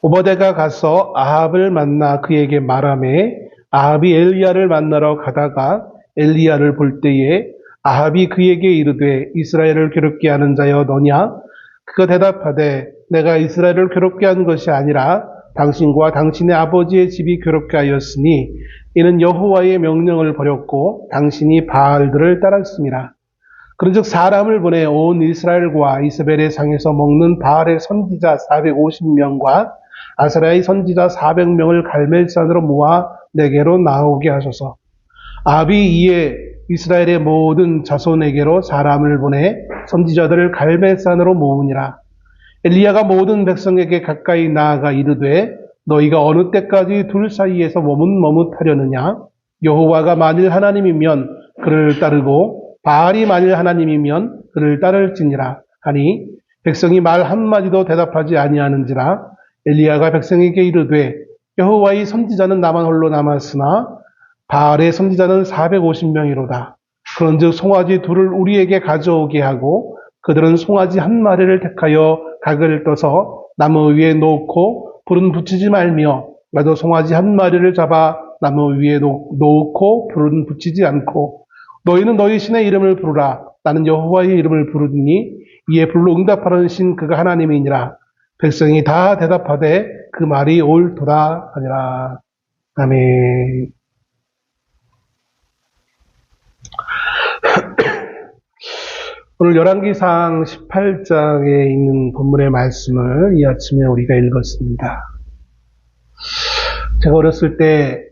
오버데가 가서 아합을 만나 그에게 말하매 아합이 엘리야를 만나러 가다가 엘리야를 볼 때에 아합이 그에게 이르되 이스라엘을 괴롭게 하는 자여 너냐? 그가 대답하되 내가 이스라엘을 괴롭게 한 것이 아니라 당신과 당신의 아버지의 집이 괴롭게 하였으니 이는 여호와의 명령을 버렸고 당신이 바알들을 따랐습니다. 그런즉 사람을 보내 온 이스라엘과 이스벨의 상에서 먹는 바알의 선지자 450명과 아세라의 선지자 400명을 갈멜산으로 모아 내게로 나오게 하소서. 아합이 이에 이스라엘의 모든 자손에게로 사람을 보내 선지자들을 갈멜산으로 모으니라. 엘리야가 모든 백성에게 가까이 나아가 이르되 너희가 어느 때까지 둘 사이에서 머뭇머뭇하려느냐? 여호와가 만일 하나님이면 그를 따르고 바알이 만일 하나님이면 그를 따를지니라 하니 백성이 말 한마디도 대답하지 아니하는지라. 엘리야가 백성에게 이르되 여호와의 선지자는 나만 홀로 남았으나 바알의 선지자는 450명이로다. 그런즉 송아지 둘을 우리에게 가져오게 하고 그들은 송아지 한 마리를 택하여 각을 떠서 나무 위에 놓고 불은 붙이지 말며 나도 송아지 한 마리를 잡아 나무 위에 놓고 불은 붙이지 않고 너희는 너희 신의 이름을 부르라. 나는 여호와의 이름을 부르니 이에 불로 응답하는 신 그가 하나님이니라. 백성이 다 대답하되 그 말이 옳도다 하니라. 아멘. 오늘 열왕기상 18장에 있는 본문의 말씀을 이 아침에 우리가 읽었습니다. 제가 어렸을 때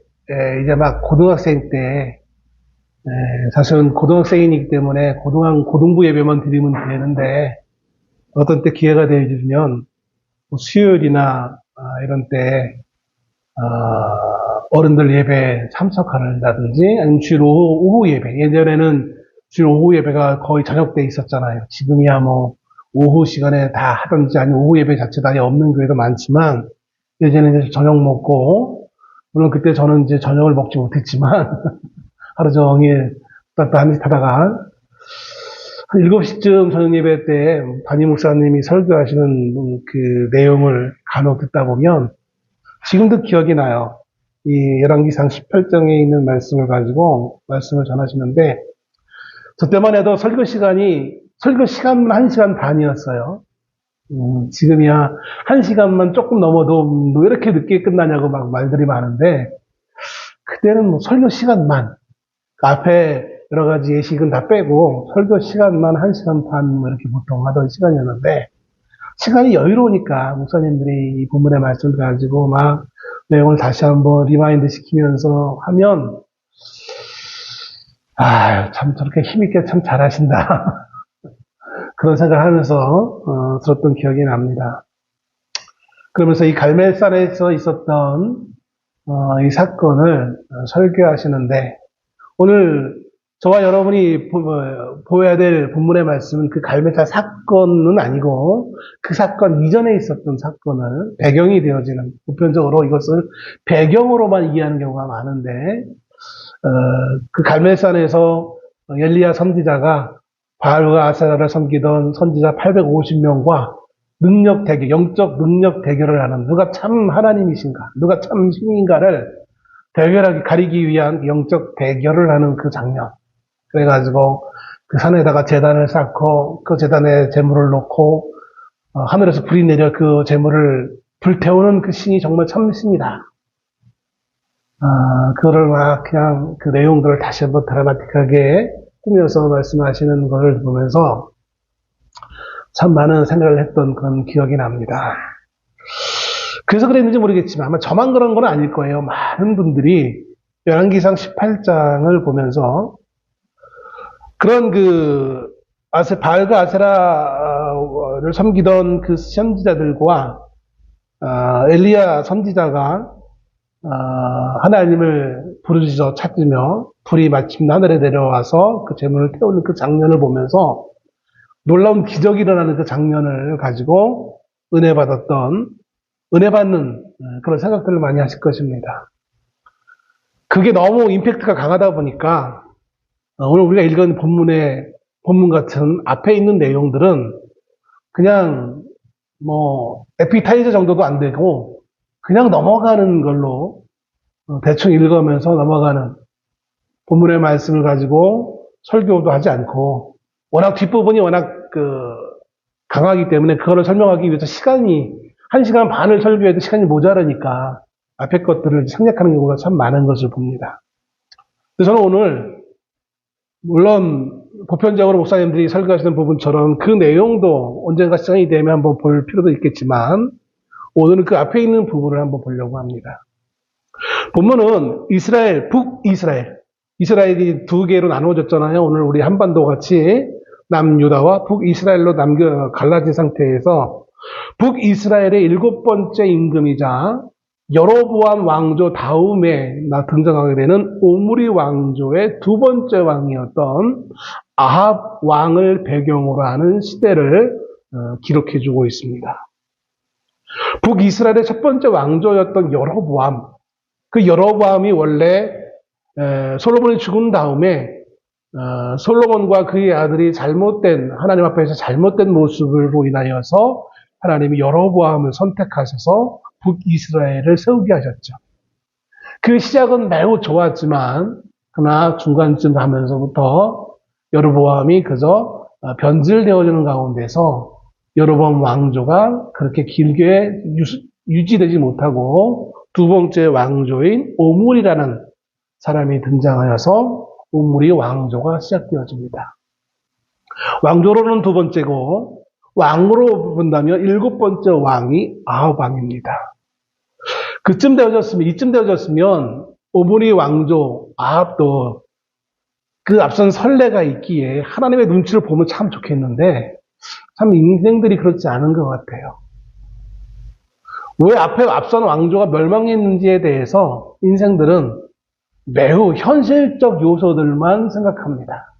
이제 막 고등학생 때 사실은 고등학생이기 때문에 고등부 예배만 드리면 되는데 어떤 때 기회가 되어주면 수요일이나 이런 때 어른들 예배 참석한다든지 아니면 주일 오후 예배, 예전에는 주일 오후 예배가 거의 저녁 때 있었잖아요. 지금이야 뭐 오후 시간에 다 하든지 아니면 오후 예배 자체도 아예 없는 교회도 많지만 예전에는 이제 저녁 먹고, 물론 그때 저는 이제 저녁을 먹지 못했지만 하루 종일 딴짓하다가 한 7시쯤 저녁 예배 때 담임 목사님이 설교하시는 그 내용을 간혹 듣다 보면 지금도 기억이 나요. 이 열왕기상 18장에 있는 말씀을 가지고 말씀을 전하시는데 저 때만 해도 설교 시간만 1시간 반이었어요. 지금이야 1시간만 조금 넘어도 왜 이렇게 늦게 끝나냐고 막 말들이 많은데 그때는 뭐 설교 시간만 앞에 여러 가지 예식은 다 빼고 설교 시간만 1시간 반 이렇게 보통 하던 시간이었는데 시간이 여유로우니까 목사님들이 이 본문의 말씀을 가지고 막 내용을 다시 한번 리마인드 시키면서 하면 참 저렇게 힘있게 참 잘하신다 그런 생각을 하면서 들었던 기억이 납니다. 그러면서 이 갈멜산에서 있었던 이 사건을 설교하시는데 오늘 저와 여러분이 보여야 될 본문의 말씀은 그 갈멜산 사건은 아니고 그 사건 이전에 있었던 사건을 배경이 되어지는, 보편적으로 이것을 배경으로만 이해하는 경우가 많은데 그 갈멜산에서 엘리야 선지자가 바알과 아세라를 섬기던 선지자 850명과 영적 능력 대결을 하는, 누가 참 하나님이신가, 누가 참 신인가를 대결하기 가리기 위한 영적 대결을 하는 그 장면. 그래가지고 그 산에다가 제단을 쌓고 그 제단에 제물을 놓고 하늘에서 불이 내려 그 제물을 불태우는 그 신이 정말 참 신이다. 그거를 막 그냥 그 내용들을 다시 한번 드라마틱하게 꾸며서 말씀하시는 것을 보면서 참 많은 생각을 했던 그런 기억이 납니다. 그래서 그랬는지 모르겠지만 아마 저만 그런 건 아닐 거예요. 많은 분들이 열왕기상 18장을 보면서 그런 바알과 아세라를 섬기던 그 선지자들과 엘리야 선지자가 하나님을 부르짖어 찾으며 불이 마침 하늘에 내려와서 그 제물을 태우는 그 장면을 보면서 놀라운 기적이 일어나는 그 장면을 가지고 은혜 받는 그런 생각들을 많이 하실 것입니다. 그게 너무 임팩트가 강하다 보니까 오늘 우리가 읽은 본문 같은 앞에 있는 내용들은 그냥 뭐 에피타이저 정도도 안 되고 그냥 넘어가는 걸로 대충 읽으면서 넘어가는 본문의 말씀을 가지고 설교도 하지 않고 워낙 뒷부분이 워낙 강하기 때문에 그거를 설명하기 위해서 시간이 1시간 반을 설교해도 시간이 모자라니까 앞에 것들을 생략하는 경우가 참 많은 것을 봅니다. 그래서 저는 오늘 물론 보편적으로 목사님들이 설교하시는 부분처럼 그 내용도 언젠가 시간이 되면 한번 볼 필요도 있겠지만 오늘은 그 앞에 있는 부분을 한번 보려고 합니다. 본문은 이스라엘, 북이스라엘, 이스라엘이 두 개로 나누어졌잖아요. 오늘 우리 한반도 같이 남유다와 북이스라엘로 갈라진 상태에서 북이스라엘의 7번째 임금이자 여로보암 왕조 다음에 등장하게 되는 오므리 왕조의 2번째 왕이었던 아합 왕을 배경으로 하는 시대를 기록해주고 있습니다. 북이스라엘의 첫 번째 왕조였던 여로보암, 그 여로보암이 원래 솔로몬이 죽은 다음에 솔로몬과 그의 아들이 하나님 앞에서 잘못된 모습으로 인하여서 하나님이 여로보암을 선택하셔서 북이스라엘을 세우게 하셨죠. 그 시작은 매우 좋았지만 그러나 중간쯤 하면서부터 여로보암이 그저 변질되어지는 가운데서 여로보암 왕조가 그렇게 길게 유지되지 못하고 두 번째 왕조인 오므리라는 사람이 등장하여서 오므리 왕조가 시작되어집니다. 왕조로는 2번째고 왕으로 본다면 7번째 왕이 아합 왕입니다. 이쯤 되어졌으면 오므리 왕조 아합도 그 앞선 선례가 있기에 하나님의 눈치를 보면 참 좋겠는데 참 인생들이 그렇지 않은 것 같아요. 왜 앞선 왕조가 멸망했는지에 대해서 인생들은 매우 현실적 요소들만 생각합니다.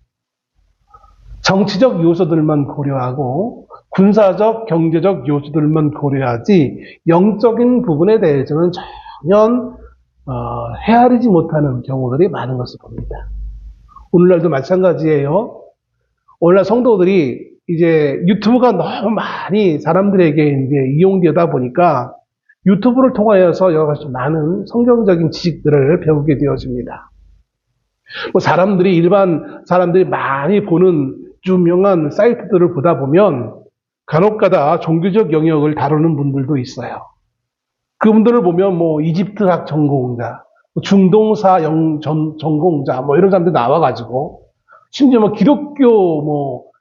정치적 요소들만 고려하고 군사적, 경제적 요소들만 고려하지 영적인 부분에 대해서는 전혀 헤아리지 못하는 경우들이 많은 것을 봅니다. 오늘날도 마찬가지예요. 오늘날 성도들이 이제 유튜브가 너무 많이 사람들에게 이제 이용되다 보니까 유튜브를 통하여서 여러 가지 많은 성경적인 지식들을 배우게 되어집니다. 일반 사람들이 많이 보는 유명한 사이트들을 보다 보면 간혹가다 종교적 영역을 다루는 분들도 있어요. 그분들을 보면 이집트학 전공자, 중동사 전공자 이런 사람들 나와가지고 심지어 기독교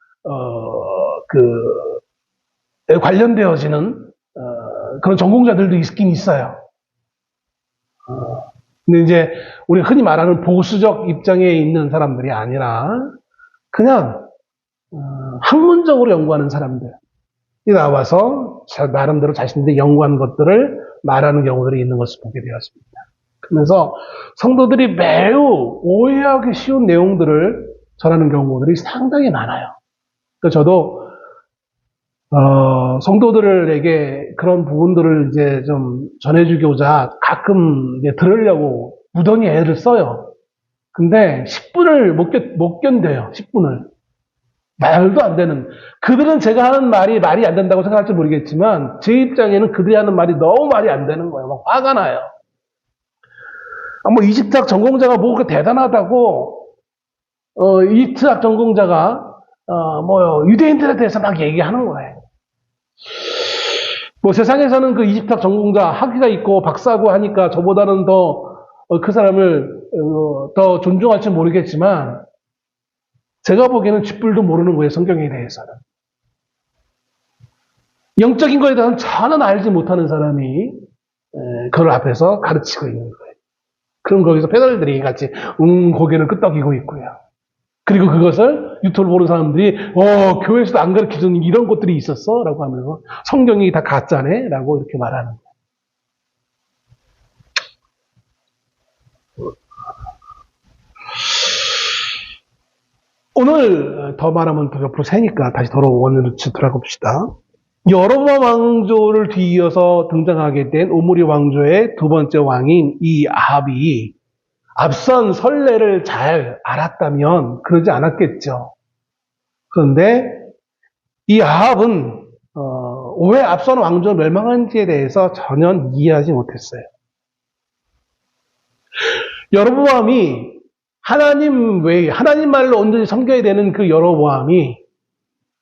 관련되어지는 그런 전공자들도 있긴 있어요. 근데 이제 우리 흔히 말하는 보수적 입장에 있는 사람들이 아니라 그냥 학문적으로 연구하는 사람들이 나와서 나름대로 자신들이 연구한 것들을 말하는 경우들이 있는 것을 보게 되었습니다. 그래서 성도들이 매우 오해하기 쉬운 내용들을 전하는 경우들이 상당히 많아요. 그래서 저도 성도들에게 그런 부분들을 이제 좀 전해주고자 가끔 이제 들으려고 무던히 애를 써요. 근데 10분을 못 견뎌요. 10분을. 말도 안 되는. 그들은 제가 하는 말이 안 된다고 생각할지 모르겠지만 제 입장에는 그들이 하는 말이 너무 말이 안 되는 거예요. 막 화가 나요. 이집트학 전공자가 뭐가 대단하다고 이집트학 전공자가 유대인들에 대해서 막 얘기하는 거예요. 세상에서는 그 이집트학 전공자 학위가 있고 박사고 하니까 저보다는 더 그 사람을 더 존중할지 모르겠지만 제가 보기에는 쥐뿔도 모르는 거예요. 성경에 대해서는. 영적인 거에 대해서는 전혀 알지 못하는 사람이 그걸 앞에서 가르치고 있는 거예요. 그럼 거기서 패널들이 같이 고개를 끄덕이고 있고요. 그리고 그것을 유튜브를 보는 사람들이 교회에서도 안 가르쳐주는 이런 것들이 있었어? 라고 하면서 성경이 다 가짜네? 라고 이렇게 말하는 거예요. 오늘 더 말하면 더 옆으로 새니까 다시 원으로 돌아갑시다. 여로보암 왕조를 뒤이어서 등장하게 된 오므리 왕조의 2번째 왕인 이 아합이 앞선 선례를 잘 알았다면 그러지 않았겠죠. 그런데 이 아합은 왜 앞선 왕조가 멸망한지에 대해서 전혀 이해하지 못했어요. 여로보암이 하나님 외에, 하나님 말로 온전히 섬겨야 되는 그 여로보암이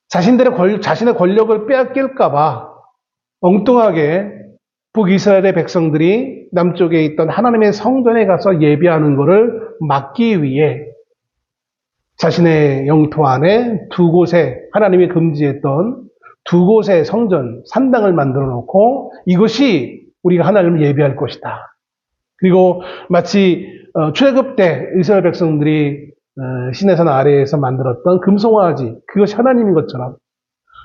자신의 권력을 빼앗길까봐 엉뚱하게 북이스라엘의 백성들이 남쪽에 있던 하나님의 성전에 가서 예배하는 것을 막기 위해 자신의 영토 안에 두 곳에 하나님이 금지했던 두 곳의 성전, 산당을 만들어 놓고 이것이 우리가 하나님을 예배할 곳이다. 그리고 마치 출애굽 때 이스라엘 백성들이 시내산 아래에서 만들었던 금송아지, 그것이 하나님인 것처럼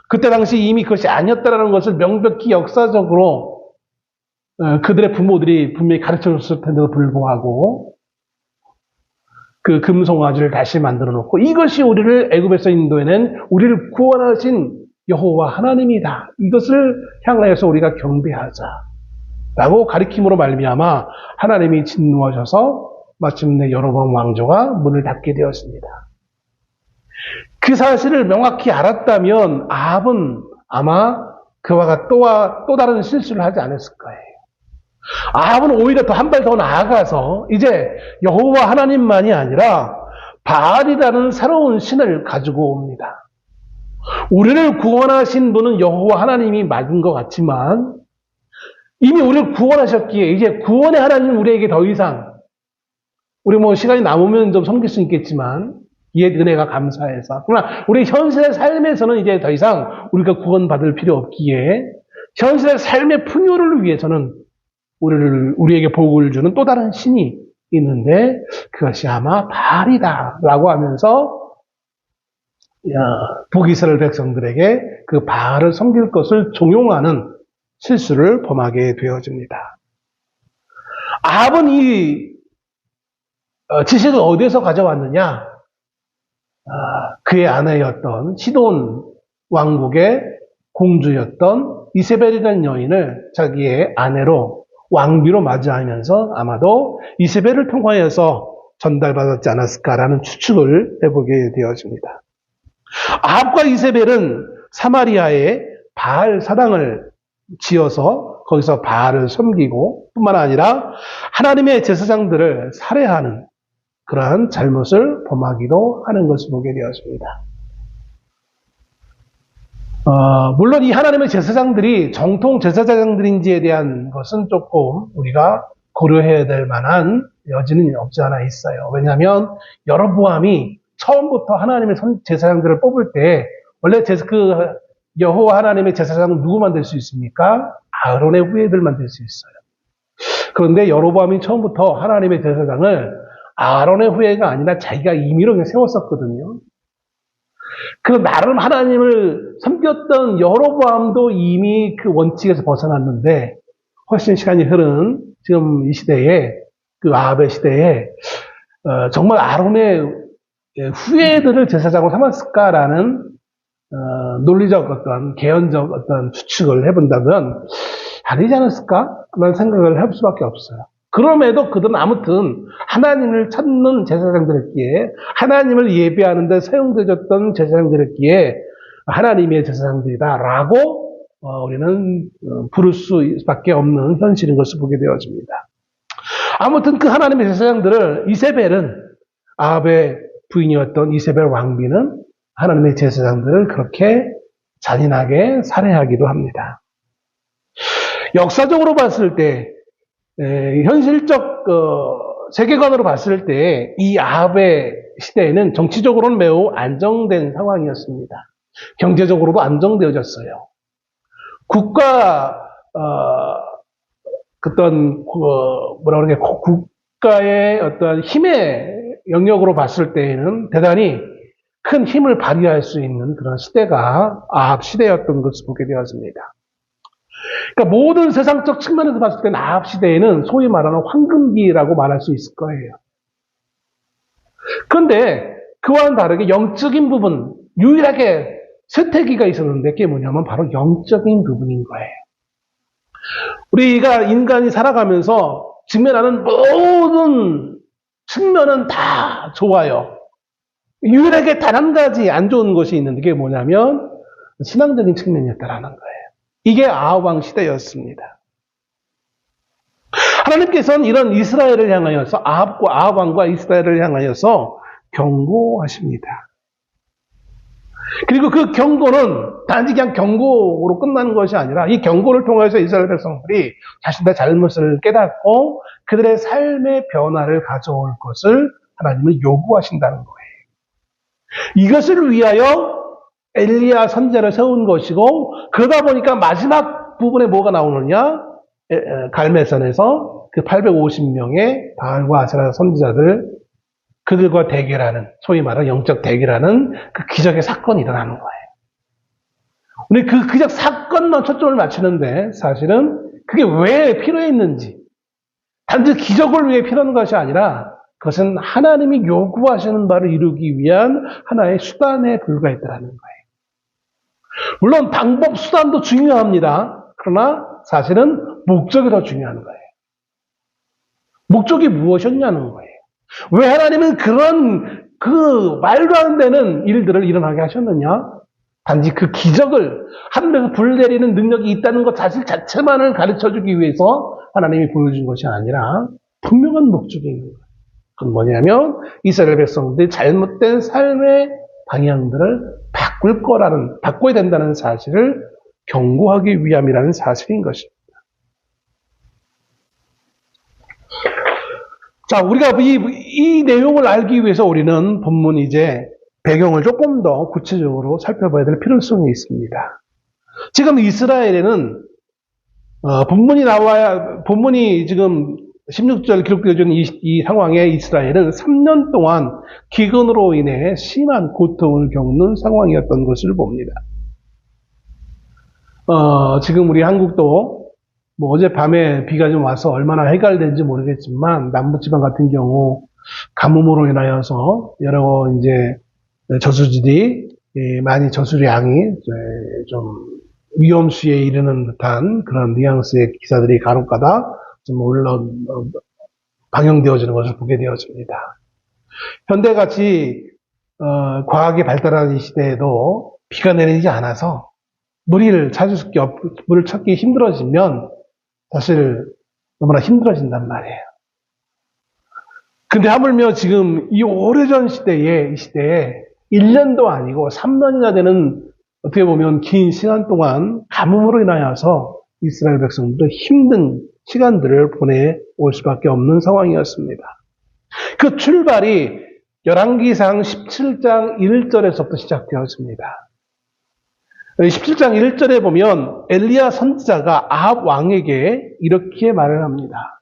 그때 당시 이미 그것이 아니었다라는 것을 명백히 역사적으로 그들의 부모들이 분명히 가르쳐줬을 텐데도 불구하고 그 금송아지를 다시 만들어 놓고 이것이 우리를 애굽에서 인도해낸 우리를 구원하신 여호와 하나님이다. 이것을 향하여서 우리가 경배하자. 라고 가리킴으로 말미암아 하나님이 진노하셔서 마침내 여로보암 왕조가 문을 닫게 되었습니다. 그 사실을 명확히 알았다면 아합은 아마 그와 같은 또 다른 실수를 하지 않았을 거예요. 아합은 오히려 더 한 발 더 나아가서 이제 여호와 하나님만이 아니라 바알이라는 새로운 신을 가지고 옵니다. 우리를 구원하신 분은 여호와 하나님이 맞은 것 같지만 이미 우리를 구원하셨기에 이제 구원의 하나님은 우리에게 더 이상 우리 시간이 남으면 좀 섬길 수 있겠지만 이에 은혜가 감사해서 그러나 우리 현실의 삶에서는 이제 더 이상 우리가 구원받을 필요 없기에 현실의 삶의 풍요를 위해서는 우리에게 복을 주는 또 다른 신이 있는데 그것이 아마 바알이다라고 하면서 북이스라엘 백성들에게 그 바알을 섬길 것을 종용하는 실수를 범하게 되어집니다. 아합은 이 지식을 어디에서 가져왔느냐? 그의 아내였던 시돈 왕국의 공주였던 이세벨이라는 여인을 자기의 아내로 왕비로 맞이하면서 아마도 이세벨을 통하여서 전달받았지 않았을까라는 추측을 해보게 되어집니다. 아합과 이세벨은 사마리아에 바알 사당을 지어서 거기서 바알을 섬기고 뿐만 아니라 하나님의 제사장들을 살해하는 그러한 잘못을 범하기도 하는 것을 보게 되었습니다. 물론 이 하나님의 제사장들이 정통 제사장들인지에 대한 것은 조금 우리가 고려해야 될 만한 여지는 없지 않아 있어요. 왜냐하면 여로보암이 처음부터 하나님의 제사장들을 뽑을 때 원래 여호와 하나님의 제사장은 누구 만들 수 있습니까? 아론의 후예들 만들 수 있어요. 그런데 여로보암이 처음부터 하나님의 제사장을 아론의 후예가 아니라 자기가 임의로 그냥 세웠었거든요. 그 나름 하나님을 섬겼던 여로보암도 이미 그 원칙에서 벗어났는데 훨씬 시간이 흐른 지금 이 시대에 그 아합의 시대에 정말 아론의 후예들을 제사장으로 삼았을까라는 논리적 어떤 개연적 어떤 추측을 해본다면 아니지 않았을까? 라는 생각을 해볼 수밖에 없어요. 그럼에도 그들은 아무튼 하나님을 찾는 제사장들이었기에 하나님을 예배하는 데 사용되었던 제사장들이었기에 하나님의 제사장들이다라고 우리는 부를 수밖에 없는 현실인 것을 보게 되어집니다. 아무튼 그 하나님의 제사장들을 이세벨은 아합의 부인이었던 이세벨 왕비는 하나님의 제사장들을 그렇게 잔인하게 살해하기도 합니다. 역사적으로 봤을 때 현실적 세계관으로 봤을 때 이 아합의 시대에는 정치적으로는 매우 안정된 상황이었습니다. 경제적으로도 안정되어졌어요. 국가의 어떤 힘의 영역으로 봤을 때에는 대단히 큰 힘을 발휘할 수 있는 그런 시대가 아합 시대였던 것을 보게 되었습니다. 그러니까 모든 세상적 측면에서 봤을 때는 아합 시대에는 소위 말하는 황금기라고 말할 수 있을 거예요. 그런데 그와는 다르게 영적인 부분, 유일하게 쇠퇴기가 있었는데 그게 뭐냐면 바로 영적인 부분인 거예요. 우리가 인간이 살아가면서 직면하는 모든 측면은 다 좋아요. 유일하게 단 한 가지 안 좋은 것이 있는데 그게 뭐냐면 신앙적인 측면이었다라는 거예요. 이게 아합 왕 시대였습니다. 하나님께서는 이런 이스라엘을 향하여서 아합 왕과 이스라엘을 향하여서 경고하십니다. 그리고 그 경고는 단지 그냥 경고로 끝나는 것이 아니라 이 경고를 통해서 이스라엘 백성들이 자신들의 잘못을 깨닫고 그들의 삶의 변화를 가져올 것을 하나님은 요구하신다는 거예요. 이것을 위하여 엘리야 선지자를 세운 것이고, 그러다 보니까 마지막 부분에 뭐가 나오느냐? 갈멜산에서 그 850명의 바알과 아세라 선지자들, 그들과 대결하는, 소위 말하는 영적 대결하는 그 기적의 사건이 일어나는 거예요. 우리 그 기적 사건만 초점을 맞추는데 사실은 그게 왜 필요했는지, 단지 기적을 위해 필요한 것이 아니라 그것은 하나님이 요구하시는 바를 이루기 위한 하나의 수단에 불과했다는 거예요. 물론 방법, 수단도 중요합니다. 그러나 사실은 목적이 더 중요한 거예요. 목적이 무엇이었냐는 거예요. 왜 하나님은 그런 말도 안 되는 일들을 일어나게 하셨느냐? 단지 그 기적을, 하늘에서 불 내리는 능력이 있다는 것 자체만을 가르쳐주기 위해서 하나님이 보여준 것이 아니라 분명한 목적이 있는 거예요. 그건 뭐냐면 이스라엘 백성들이 잘못된 삶의 방향들을 바꿔야 된다는 사실을 경고하기 위함이라는 사실인 것입니다. 자, 우리가 이 내용을 알기 위해서 우리는 본문 이제 배경을 조금 더 구체적으로 살펴봐야 될 필요성이 있습니다. 지금 이스라엘에는 본문이 지금 16절 기록되어진 이 상황에 이스라엘은 3년 동안 기근으로 인해 심한 고통을 겪는 상황이었던 것을 봅니다. 지금 우리 한국도 어젯밤에 비가 좀 와서 얼마나 해결된지 모르겠지만 남부지방 같은 경우 가뭄으로 인하여서 여러 이제 저수지들이 많이 저수량이 좀 위험수에 이르는 듯한 그런 뉘앙스의 기사들이 간혹가다 좀 방영되어지는 것을 보게 되어집니다. 현대같이 과학이 발달한 이 시대에도 비가 내리지 않아서 물을 찾기 힘들어지면 사실 너무나 힘들어진단 말이에요. 근데 하물며 지금 이 오래전 시대에 1년도 아니고 3년이나 되는 어떻게 보면 긴 시간 동안 가뭄으로 인하여서 이스라엘 백성들은 힘든 시간들을 보내올 수밖에 없는 상황이었습니다. 그 출발이 열왕기상 17장 1절에서부터 시작되었습니다. 17장 1절에 보면 엘리야 선지자가 아합 왕에게 이렇게 말을 합니다.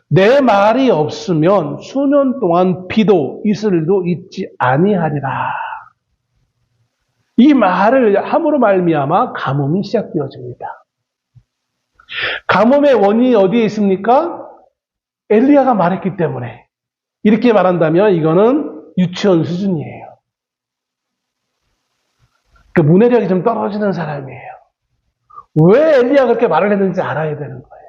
내 말이 없으면 수년 동안 비도 이슬도 있지 아니하리라. 이 말을 함으로 말미암아 가뭄이 시작되어집니다. 가뭄의 원인이 어디에 있습니까? 엘리야가 말했기 때문에. 이렇게 말한다면 이거는 유치원 수준이에요. 그 문해력이 좀 떨어지는 사람이에요. 왜 엘리야가 그렇게 말을 했는지 알아야 되는 거예요.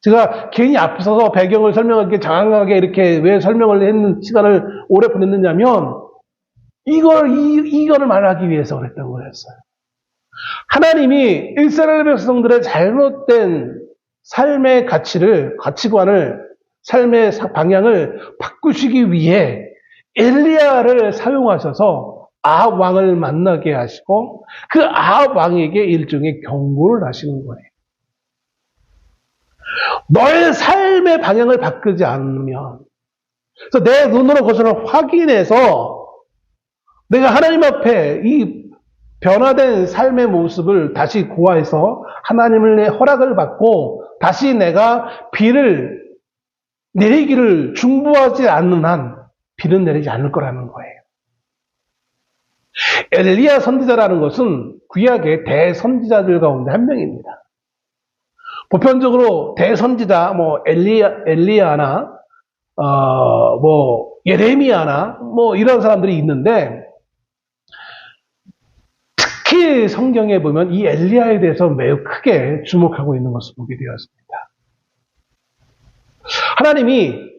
제가 괜히 앞서서 배경을 설명하기 장황하게 이렇게 왜 설명을 했는 시간을 오래 보냈느냐면 이거를 말하기 위해서 그랬다고 그랬어요. 하나님이 이스라엘 백성들의 잘못된 삶의 가치관을, 삶의 방향을 바꾸시기 위해 엘리야를 사용하셔서 아합 왕을 만나게 하시고 그 아합 왕에게 일종의 경고를 하시는 거예요. 너의 삶의 방향을 바꾸지 않으면, 그래서 내 눈으로 그것을 확인해서 내가 하나님 앞에 이 변화된 삶의 모습을 다시 고아해서 하나님의 허락을 받고 다시 내가 비를 내리기를 중보하지 않는 한 비는 내리지 않을 거라는 거예요. 엘리야 선지자라는 것은 구약의 대선지자들 가운데 한 명입니다. 보편적으로 대선지자, 엘리야나, 예레미야나, 이런 사람들이 있는데, 특히 성경에 보면 이 엘리야에 대해서 매우 크게 주목하고 있는 것을 보게 되었습니다. 하나님이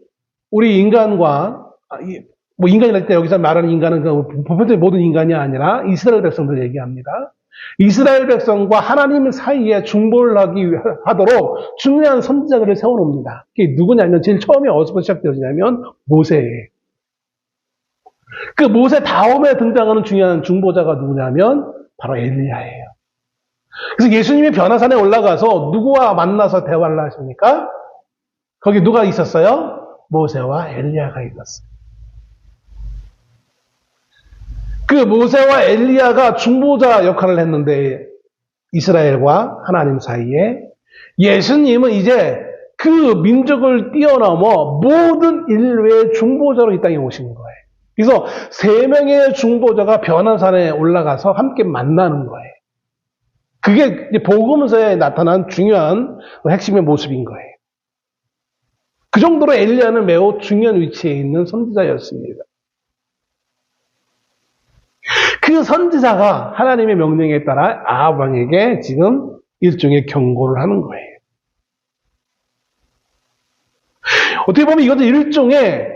우리 인간과, 인간이랄 때 여기서 말하는 인간은 보편적인 모든 인간이 아니라 이스라엘 백성들 얘기합니다. 이스라엘 백성과 하나님 사이에 중보를 하도록 중요한 선지자들을 세워놓습니다. 그게 누구냐면 제일 처음에 어디서 시작되었냐면 모세예요. 그 모세 다음에 등장하는 중요한 중보자가 누구냐면 바로 엘리야예요. 그래서 예수님이 변화산에 올라가서 누구와 만나서 대화를 하십니까? 거기 누가 있었어요? 모세와 엘리야가 있었어요. 그 모세와 엘리야가 중보자 역할을 했는데 이스라엘과 하나님 사이에 예수님은 이제 그 민족을 뛰어넘어 모든 인류의 중보자로 이 땅에 오신 거예요. 그래서 3명의 중보자가 변화산에 올라가서 함께 만나는 거예요. 그게 이제 복음서에 나타난 중요한 핵심의 모습인 거예요. 그 정도로 엘리야는 매우 중요한 위치에 있는 선지자였습니다. 그 선지자가 하나님의 명령에 따라 아합 왕에게 지금 일종의 경고를 하는 거예요. 어떻게 보면 이것은 일종의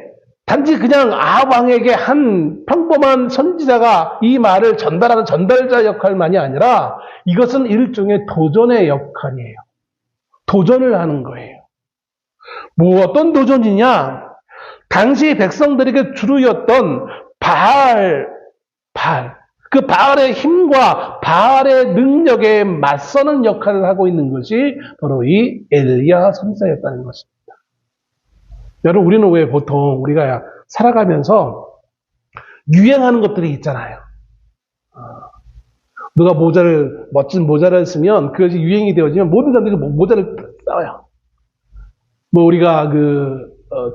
단지 그냥 아합 왕에게 한 평범한 선지자가 이 말을 전달하는 전달자 역할만이 아니라 이것은 일종의 도전의 역할이에요. 도전을 하는 거예요. 뭐 어떤 도전이냐? 당시 백성들에게 주류였던 그 바알의 힘과 바알의 능력에 맞서는 역할을 하고 있는 것이 바로 이 엘리야 선지자였다는 것입니다. 여러분, 우리는 왜 보통 우리가 살아가면서 유행하는 것들이 있잖아요. 누가 멋진 모자를 쓰면 그것이 유행이 되어지면 모든 사람들이 모자를 써요. 뭐 우리가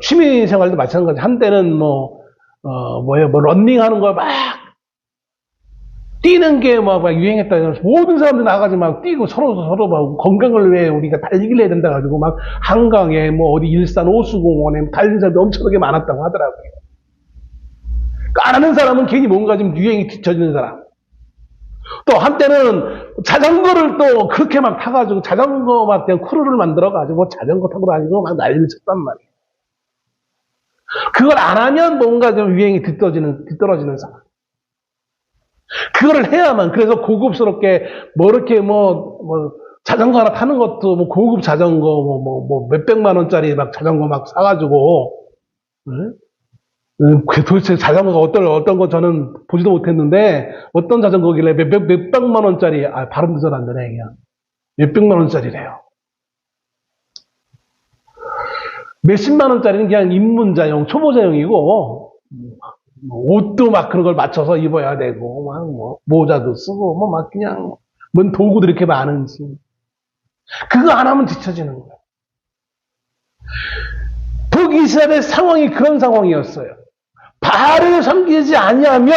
취미 생활도 마찬가지. 한때는 런닝하는 걸 막 뛰는 게 막 유행했다. 모든 사람들이 나가지 막 뛰고 서로 막 건강을 위해 우리가 달리기를 해야 된다 가지고 막 한강에 어디 일산 호수공원에 달리는 사람들이 엄청나게 많았다고 하더라고요. 안 하는 사람은 괜히 뭔가 좀 유행이 뒤처지는 사람. 또 한때는 자전거를 또 그렇게 막 타가지고 자전거 막 그냥 크루를 만들어가지고 자전거 타고 다니고 막 난리를 쳤단 말이에요. 그걸 안 하면 뭔가 좀 유행이 뒤떨어지는 사람. 그거를 해야만, 그래서 고급스럽게, 이렇게 자전거 하나 타는 것도 고급 자전거, 몇백만 원짜리 막 자전거 막 사가지고, 도대체 자전거가 어떤 거 저는 보지도 못했는데, 어떤 자전거길래 몇백만 원짜리, 발음도 잘 안 되네, 그냥. 몇백만 원짜리래요. 몇십만 원짜리는 그냥 입문자용, 초보자용이고, 옷도 막 그런 걸 맞춰서 입어야 되고, 모자도 쓰고, 그냥, 뭔 도구도 이렇게 많은지. 그거 안 하면 뒤처지는 거예요. 북이스라엘의 상황이 그런 상황이었어요. 바알을 섬기지 아니하면,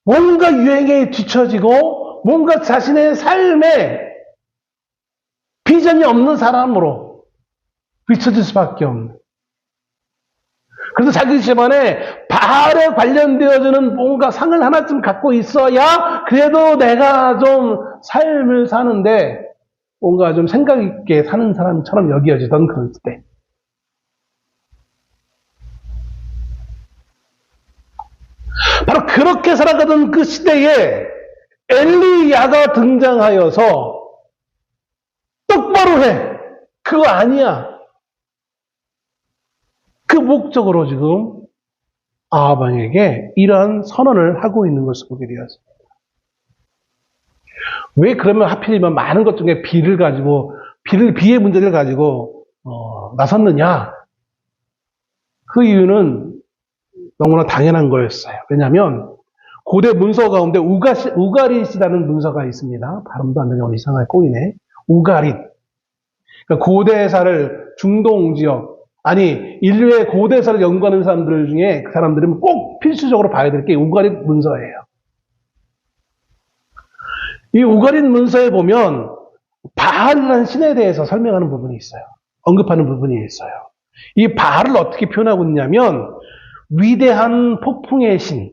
뭔가 유행에 뒤처지고, 뭔가 자신의 삶에 비전이 없는 사람으로 비춰질 수밖에 없는. 그래서 자기 집안에 바알에 관련되어지는 뭔가 상을 하나쯤 갖고 있어야 그래도 내가 좀 삶을 사는데 뭔가 좀 생각 있게 사는 사람처럼 여겨지던 그런 시대. 바로 그렇게 살아가던 그 시대에 엘리야가 등장하여서 똑바로 해. 그거 아니야. 그 목적으로 지금 아합 왕에게 이런 선언을 하고 있는 것을 보게 되었습니다. 왜 그러면 하필이면 많은 것 중에 비의 문제를 가지고 나섰느냐? 그 이유는 너무나 당연한 거였어요. 왜냐하면 고대 문서 가운데 우가릿이라는 문서가 있습니다. 발음도 안 되냐, 이상하게 꼬이네. 우가릿. 그러니까 고대사를 중동 지역, 인류의 고대사를 연구하는 사람들 중에 그 사람들은 꼭 필수적으로 봐야 될 게 우가릿 문서예요. 이 우가릿 문서에 보면 바알이라는 신에 대해서 설명하는 부분이 있어요. 언급하는 부분이 있어요. 이 바알을 어떻게 표현하고 있냐면 위대한 폭풍의 신,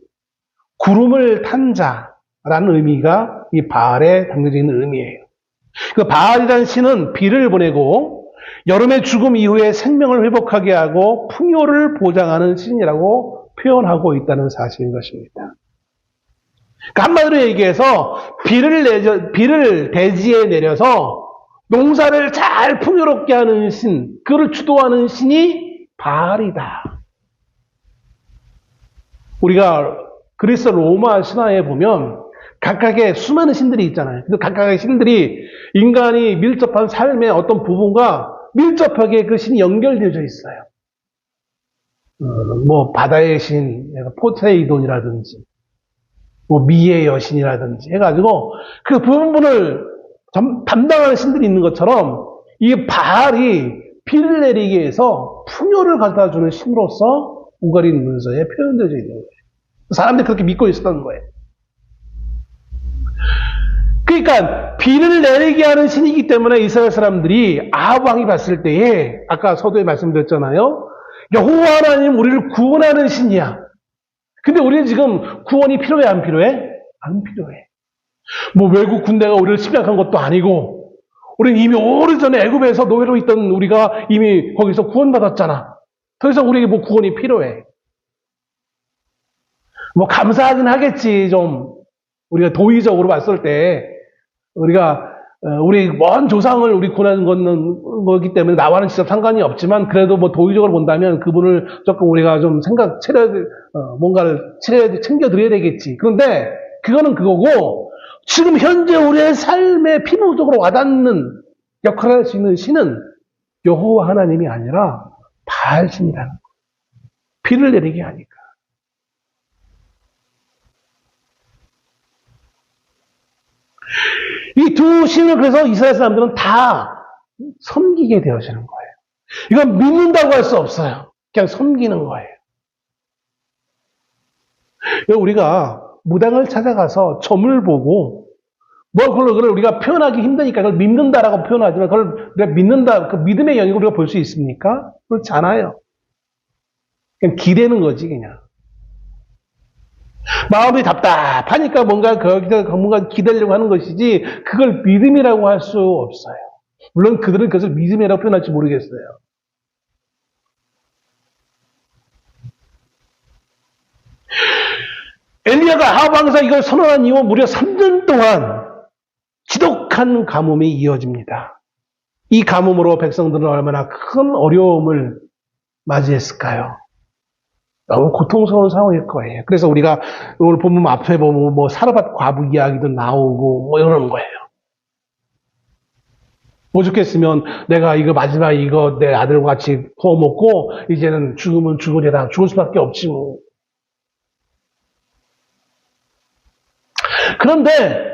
구름을 탄 자라는 의미가 이 바알에 담겨져 있는 의미예요. 그 바알이라는 신은 비를 보내고 여름의 죽음 이후에 생명을 회복하게 하고 풍요를 보장하는 신이라고 표현하고 있다는 사실인 것입니다. 그러니까 한마디로 얘기해서 비를 대지에 내려서 농사를 잘 풍요롭게 하는 신, 그를 주도하는 신이 바알이다. 우리가 그리스 로마 신화에 보면 각각의 수많은 신들이 있잖아요. 그 각각의 신들이 인간이 밀접한 삶의 어떤 부분과 밀접하게 그 신이 연결되어져 있어요. 뭐 바다의 신, 포세이돈이라든지 뭐 미의 여신이라든지 해가지고 그 부분을 담당하는 신들이 있는 것처럼 이 바알이 비를 내리게 해서 풍요를 갖다 주는 신으로서 우가린 문서에 표현되어 있는 거예요. 사람들이 그렇게 믿고 있었던 거예요. 그러니까 비를 내리게 하는 신이기 때문에 이스라엘 사람들이 아합 왕이 봤을 때에 아까 서두에 말씀드렸잖아요. 여호와 하나님 우리를 구원하는 신이야. 근데 우리는 지금 구원이 필요해 안 필요해? 안 필요해. 뭐 외국 군대가 우리를 침략한 것도 아니고 우리는 이미 오래전에 애굽에서 노예로 있던 우리가 이미 거기서 구원받았잖아. 더 이상 우리에게 뭐 구원이 필요해. 뭐 감사하긴 하겠지. 좀 우리가 도의적으로 봤을 때 우리가 우리 먼 조상을 우리 구원하는 거기 때문에 나와는 직접 상관이 없지만 그래도 뭐 도의적으로 본다면 그분을 조금 우리가 좀 뭔가를 챙겨드려야 되겠지. 그런데 그거는 그거고 지금 현재 우리의 삶에 피부적으로 와닿는 역할을 할 수 있는 신은 여호와 하나님이 아니라 바알 신이라는 거예요. 비를 내리게 하니까. 이 두 신을 그래서 이스라엘 사람들은 다 섬기게 되어지는 거예요. 이건 믿는다고 할 수 없어요. 그냥 섬기는 거예요. 우리가 무당을 찾아가서 점을 보고 그걸 우리가 표현하기 힘드니까 그걸 믿는다라고 표현하지만 그걸 우리가 믿는다, 그 믿음의 영역으로 우리가 볼 수 있습니까? 그렇지 않아요. 그냥 기대는 거지, 그냥. 마음이 답답하니까 거기다 뭔가 기다리려고 하는 것이지, 그걸 믿음이라고 할 수 없어요. 물론 그들은 그것을 믿음이라고 표현할지 모르겠어요. 엘리야가 아합 왕에서 이걸 선언한 이후 무려 3년 동안 지독한 가뭄이 이어집니다. 이 가뭄으로 백성들은 얼마나 큰 어려움을 맞이했을까요? 너무 고통스러운 상황일 거예요. 그래서 우리가 오늘 본문 앞에 보면 뭐 사르밧 과부 이야기도 나오고 뭐 이러는 거예요. 오죽했으면 내가 이거 마지막 이거 내 아들과 같이 구워 먹고 이제는 죽으면 죽으리라 죽을 수밖에 없지 뭐. 그런데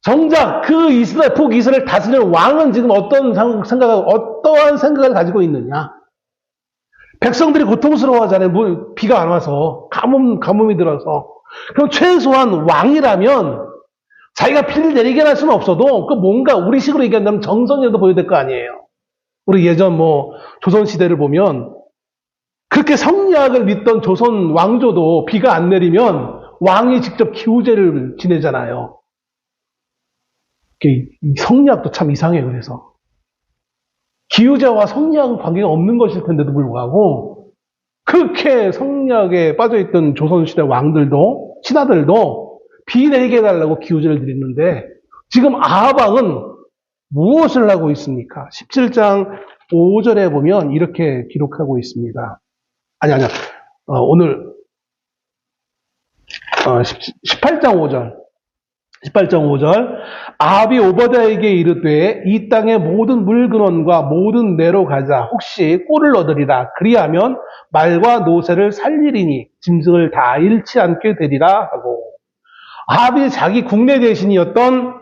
정작 그 북이스라엘 다스리는 왕은 지금 어떠한 생각을 가지고 있느냐? 백성들이 고통스러워하잖아요. 비가 안 와서 가뭄이 들어서. 그럼 최소한 왕이라면 자기가 비를 내리게 할 수는 없어도 그 뭔가 우리식으로 얘기한다면 정성이라도 보여야 될 거 아니에요. 우리 예전 조선 시대를 보면 그렇게 성리학을 믿던 조선 왕조도 비가 안 내리면 왕이 직접 기우제를 지내잖아요. 성리학도 참 이상해요. 그래서 기우제와 성리학은 관계가 없는 것일 텐데도 불구하고 그렇게 성리학에 빠져있던 조선시대 왕들도 신하들도 비 내리게 해달라고 기우제를 드리는데 지금 아합 왕은 무엇을 하고 있습니까? 17장 5절에 보면 이렇게 기록하고 있습니다. 오늘 18장 5절. 18장 5절. 아합이 오바댜에게 이르되 이 땅의 모든 물근원과 모든 내로 가자. 혹시 꼴을 얻으리라. 그리하면 말과 노새를 살리리니 짐승을 다 잃지 않게 되리라 하고, 아합이 자기 국내 대신이었던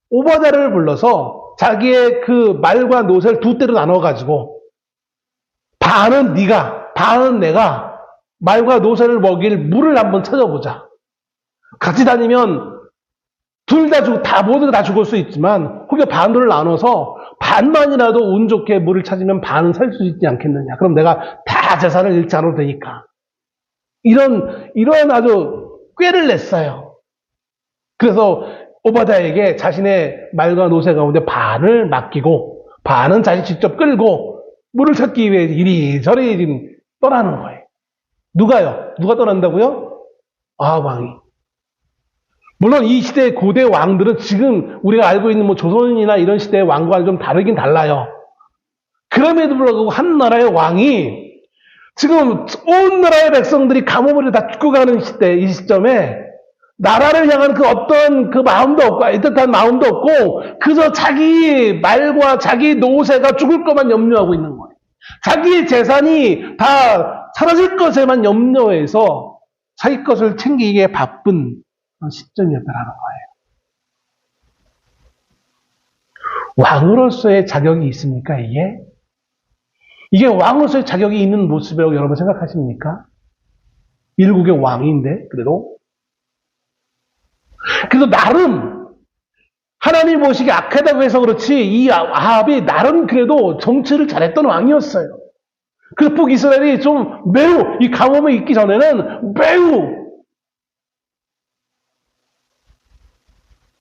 오바댜를 불러서 자기의 그 말과 노새를 두 떼로 나눠가지고 반은 네가, 반은 내가 말과 노새를 먹일 물을 한번 찾아보자. 같이 다니면 모두가 다 죽을 수 있지만, 혹여 반으로 나눠서 반만이라도 운 좋게 물을 찾으면 반은 살 수 있지 않겠느냐. 그럼 내가 다 재산을 잃지 않아도 되니까. 이런 아주 꾀를 냈어요. 그래서 오바댜에게 자신의 말과 노새 가운데 반을 맡기고, 반은 자신이 직접 끌고, 물을 찾기 위해 이리저리 지금 떠나는 거예요. 누가요? 누가 떠난다고요? 아합 왕이. 물론 이 시대의 고대 왕들은 지금 우리가 알고 있는 뭐 조선이나 이런 시대의 왕과는 좀 다르긴 달라요. 그럼에도 불구하고 한 나라의 왕이 지금 온 나라의 백성들이 감옥으로 다 죽고 가는 시대, 이 시점에 나라를 향한 그 어떤 그 마음도 없고, 애틋한 마음도 없고, 그저 자기 말과 자기 노새가 죽을 것만 염려하고 있는 거예요. 자기의 재산이 다 사라질 것에만 염려해서 자기 것을 챙기기에 바쁜 시점이었다라는 거예요. 왕으로서의 자격이 있습니까, 이게? 이게 왕으로서의 자격이 있는 모습이라고 여러분 생각하십니까? 일국의 왕인데, 그래도 나름 하나님 보시기에 악하다고 해서 그렇지 이 아합이 나름 그래도 정치를 잘했던 왕이었어요. 그래서 북이스라엘이 좀 매우 이 감옥에 있기 전에는 매우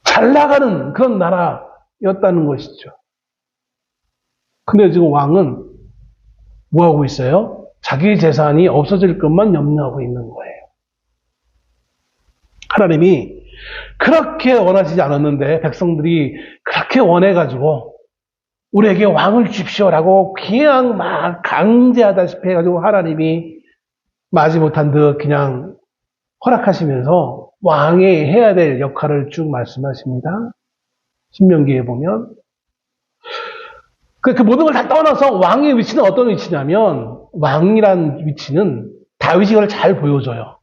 잘 나가는 그런 나라였다는 것이죠. 근데 지금 왕은 뭐하고 있어요? 자기 재산이 없어질 것만 염려하고 있는 거예요. 하나님이 그렇게 원하시지 않았는데 백성들이 그렇게 원해가지고 우리에게 왕을 주십시오라고 그냥 막 강제하다시피 해가지고 하나님이 마지못한 듯 그냥 허락하시면서 왕이 해야 될 역할을 쭉 말씀하십니다. 신명기에 보면 그 모든 걸 다 떠나서 왕의 위치는 어떤 위치냐면 왕이란 위치는 다윗이 그걸 잘 보여줘요.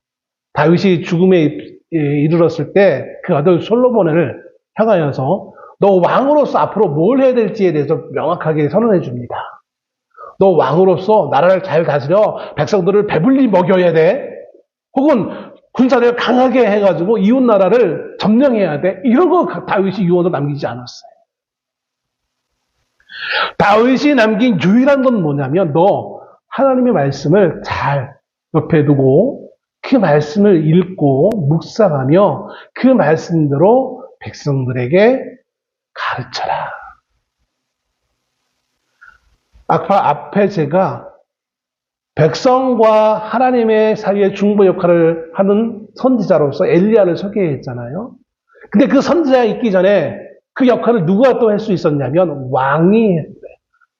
다윗이 죽음에 이르렀을 때 그 아들 솔로몬을 향하여서 너 왕으로서 앞으로 뭘 해야 될지에 대해서 명확하게 선언해 줍니다. 너 왕으로서 나라를 잘 다스려 백성들을 배불리 먹여야 돼. 혹은 군사를 강하게 해가지고 이웃 나라를 점령해야 돼. 이런 거 다윗이 유언을 남기지 않았어요. 다윗이 남긴 유일한 건 뭐냐면 너 하나님의 말씀을 잘 옆에 두고 그 말씀을 읽고 묵상하며 그 말씀대로 백성들에게 가르쳐라. 앞에 제가 백성과 하나님의 사이의 중보 역할을 하는 선지자로서 엘리야를 소개했잖아요. 근데 그 선지자가 있기 전에 그 역할을 누가 또 할 수 있었냐면 왕이 했어요.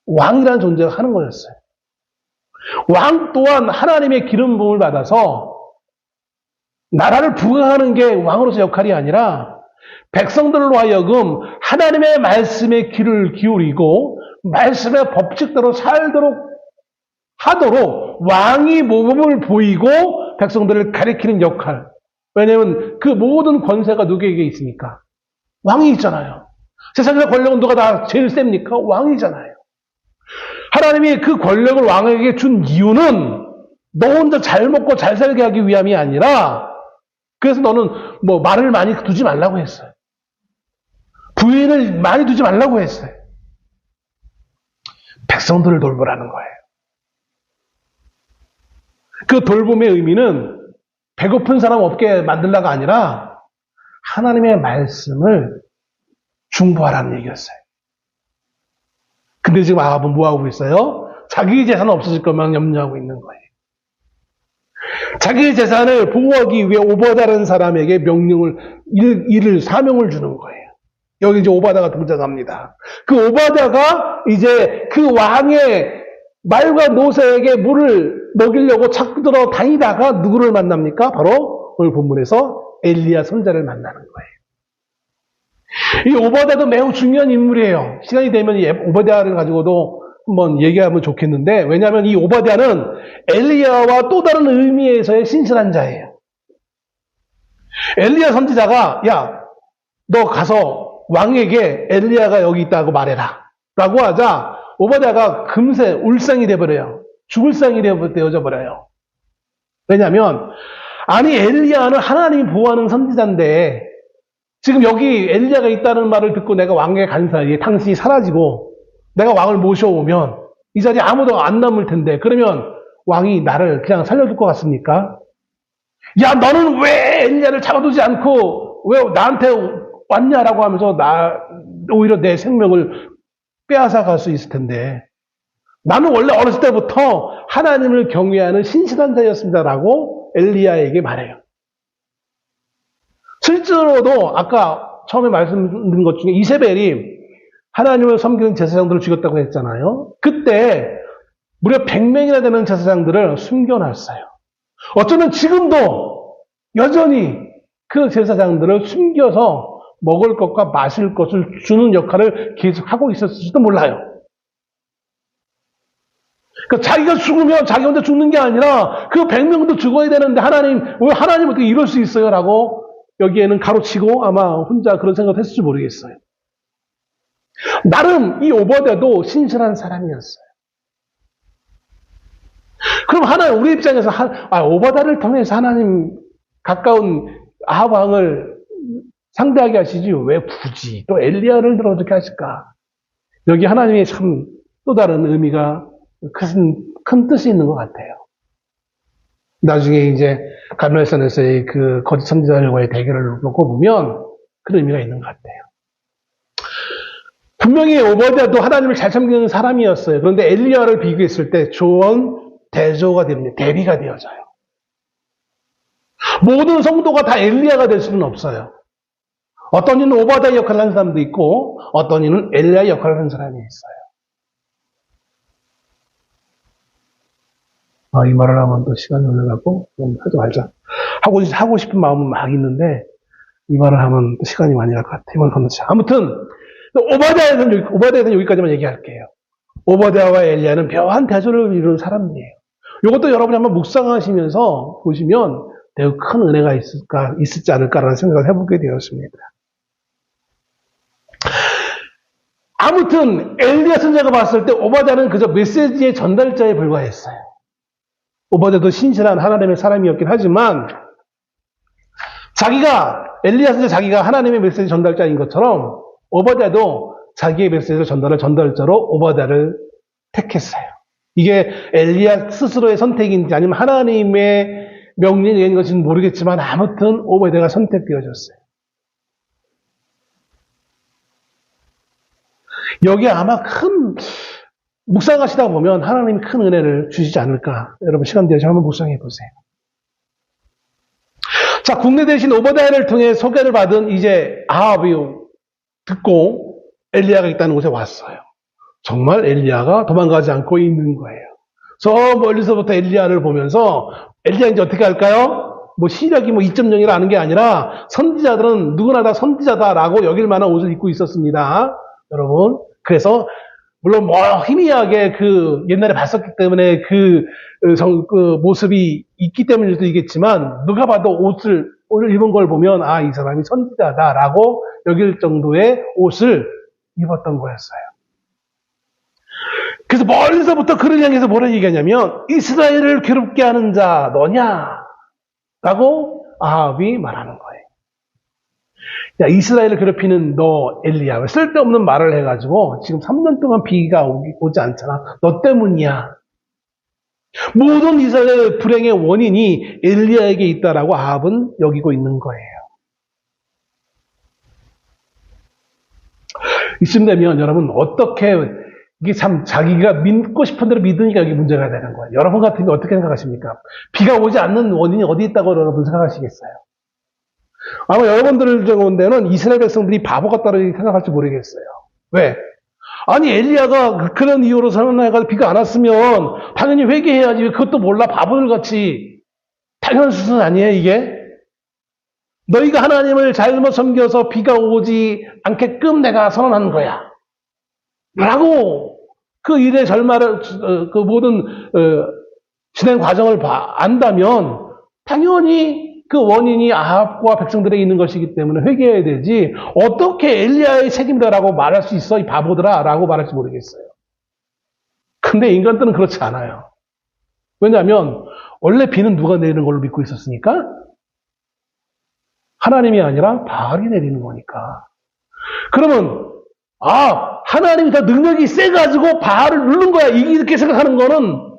왕이라는 존재가 하는 거였어요. 왕 또한 하나님의 기름 부음을 받아서 나라를 부강하는 게 왕으로서 역할이 아니라 백성들로 하여금 하나님의 말씀에 귀를 기울이고 말씀의 법칙대로 살도록 하도록 왕이 모범을 보이고 백성들을 가리키는 역할. 왜냐하면 그 모든 권세가 누구에게 있습니까? 왕이 있잖아요. 세상의 권력은 누가 다 제일 셉니까? 왕이잖아요. 하나님이 그 권력을 왕에게 준 이유는 너 혼자 잘 먹고 잘 살게 하기 위함이 아니라 그래서 너는 뭐 말을 많이 두지 말라고 했어요. 부인을 많이 두지 말라고 했어요. 백성들을 돌보라는 거예요. 그 돌봄의 의미는 배고픈 사람 없게 만들라가 아니라 하나님의 말씀을 중보하라는 얘기였어요. 근데 지금 아합은 뭐하고 있어요? 자기 재산 없어질 것만 염려하고 있는 거예요. 자기 재산을 보호하기 위해 오바다라는 사람에게 사명을 주는 거예요. 여기 이제 오바다가 등장합니다. 그 오바다가 이제 그 왕의 말과 노새에게 물을 먹이려고 찾들어 다니다가 누구를 만납니까? 바로 오늘 본문에서 엘리야 선지자를 만나는 거예요. 이 오바다도 매우 중요한 인물이에요. 시간이 되면 이 오바다를 가지고도 한번 얘기하면 좋겠는데, 왜냐하면 이 오바다는 엘리야와 또 다른 의미에서의 신실한 자예요. 엘리야 선지자가 야, 너 가서 왕에게 엘리야가 여기 있다고 말해라 라고 하자 오바다가 금세 울상이 돼버려요. 죽을 상이 되어져 버려요. 왜냐하면 아니 엘리야는 하나님이 보호하는 선지자인데 지금 여기 엘리야가 있다는 말을 듣고 내가 왕에게 간 사이에 당신이 사라지고 내가 왕을 모셔오면 이 자리에 아무도 안 남을 텐데 그러면 왕이 나를 그냥 살려줄 것 같습니까? 야, 너는 왜 엘리야를 잡아두지 않고 왜 나한테 왔냐라고 하면서 오히려 내 생명을 빼앗아 갈 수 있을 텐데 나는 원래 어렸을 때부터 하나님을 경외하는 신실한 자였습니다라고 엘리야에게 말해요. 실제로도 아까 처음에 말씀드린 것 중에 이세벨이 하나님을 섬기는 제사장들을 죽였다고 했잖아요. 그때 무려 100명이나 되는 제사장들을 숨겨놨어요. 어쩌면 지금도 여전히 그 제사장들을 숨겨서 먹을 것과 마실 것을 주는 역할을 계속하고 있었을지도 몰라요. 그러니까 자기가 죽으면 자기 혼자 죽는 게 아니라 그 100명도 죽어야 되는데 하나님, 왜 하나님 어떻게 이럴 수 있어요? 라고 여기에는 가로치고 아마 혼자 그런 생각을 했을지 모르겠어요. 나름 이 오버데도 신실한 사람이었어요. 그럼 우리 입장에서 오버데를 통해서 하나님 가까운 아합 왕을 상대하게 하시지 왜 굳이 또 엘리야를 들어 어떻게 하실까? 여기 하나님의 참 또 다른 의미가 큰 뜻이 있는 것 같아요. 나중에 이제 갈멜산에서의 그 거짓 선지자들과의 대결을 놓고 보면 그런 의미가 있는 것 같아요. 분명히 오버데도 하나님을 잘 섬기는 사람이었어요. 그런데 엘리야를 비교했을 때 조언, 대조가 됩니다. 대비가 되어져요. 모든 성도가 다 엘리야가 될 수는 없어요. 어떤 이는 오바다 역할을 하는 사람도 있고 어떤 이는 엘리야 역할을 하는 사람이 있어요. 이 말을 하면 또 시간이 올라가고 좀 하지 말자. 하고 싶은 마음은 막 있는데 이 말을 하면 또 시간이 많이 갈 것 같아요. 이말 건너자. 아무튼 오바댜에서는 여기까지만 얘기할게요. 오바댜와 엘리야는 묘한 대조를 이루는 사람들이에요. 이것도 여러분이 한번 묵상하시면서 보시면 매우 큰 은혜가 있을지 않을까라는 생각을 해보게 되었습니다. 아무튼 엘리야 선지자가 봤을 때 오바댜는 그저 메시지의 전달자에 불과했어요. 오바댜도 신실한 하나님의 사람이었긴 하지만 엘리야 선지자 자기가 하나님의 메시지 전달자인 것처럼 오바댜도 자기의 메시지를 전달할 전달자로 오바댜를 택했어요. 이게 엘리야 스스로의 선택인지 아니면 하나님의 명령인 것인지 모르겠지만 아무튼 오바댜가 선택되어졌어요. 여기에 아마 큰 묵상하시다 보면 하나님이 큰 은혜를 주시지 않을까. 여러분 시간 되어서 한번 묵상해 보세요. 자, 국내 대신 오바댜를 통해 소개를 받은 이제 아합이 듣고 엘리야가 있다는 곳에 왔어요. 정말 엘리야가 도망가지 않고 있는 거예요. 저 멀리서부터 엘리야를 보면서 엘리야 이제 어떻게 할까요? 시력이 2.0이라 하는 게 아니라 선지자들은 누구나 다 선지자다라고 여길 만한 옷을 입고 있었습니다. 여러분. 그래서 물론 희미하게 옛날에 봤었기 때문에 그 모습이 있기 때문일 수도 있겠지만 누가 봐도 옷을 입은 걸 보면 이 사람이 선지자다라고 여길 정도의 옷을 입었던 거였어요. 그래서 멀리서부터 그를 향해서 뭐라 얘기하냐면 이스라엘을 괴롭게 하는 자 너냐? 라고 아합이 말하는 거예요. 야, 이스라엘을 괴롭히는 너 엘리야, 왜 쓸데없는 말을 해가지고 지금 3년 동안 비가 오지 않잖아. 너 때문이야. 모든 이스라엘 불행의 원인이 엘리야에게 있다라고 아합은 여기고 있는 거예요. 이쯤 되면 여러분 어떻게 이게 참 자기가 믿고 싶은 대로 믿으니까 여기 문제가 되는 거예요. 여러분 같으면 어떻게 생각하십니까? 비가 오지 않는 원인이 어디 있다고 여러분 생각하시겠어요? 아마 여러분들 정도는 이스라엘 백성들이 바보 같다고 생각할지 모르겠어요. 왜? 아니 엘리야가 그런 이유로 선언해가지고 비가 안 왔으면 당연히 회개해야지. 그것도 몰라 바보들같이. 당연한 수준 아니에요 이게? 너희가 하나님을 잘못 섬겨서 비가 오지 않게끔 내가 선언한 거야 라고 그 일의 결말을 그 모든 진행 과정을 안다면 당연히 그 원인이 아합과 백성들에 있는 것이기 때문에 회개해야 되지 어떻게 엘리야의 책임이다라고 말할 수 있어 이 바보들아 라고 말할지 모르겠어요. 근데 인간들은 그렇지 않아요. 왜냐하면 원래 비는 누가 내리는 걸로 믿고 있었으니까 하나님이 아니라 바알이 내리는 거니까. 그러면 하나님이 더 능력이 세가지고 바알을 누른 거야 이렇게 생각하는 거는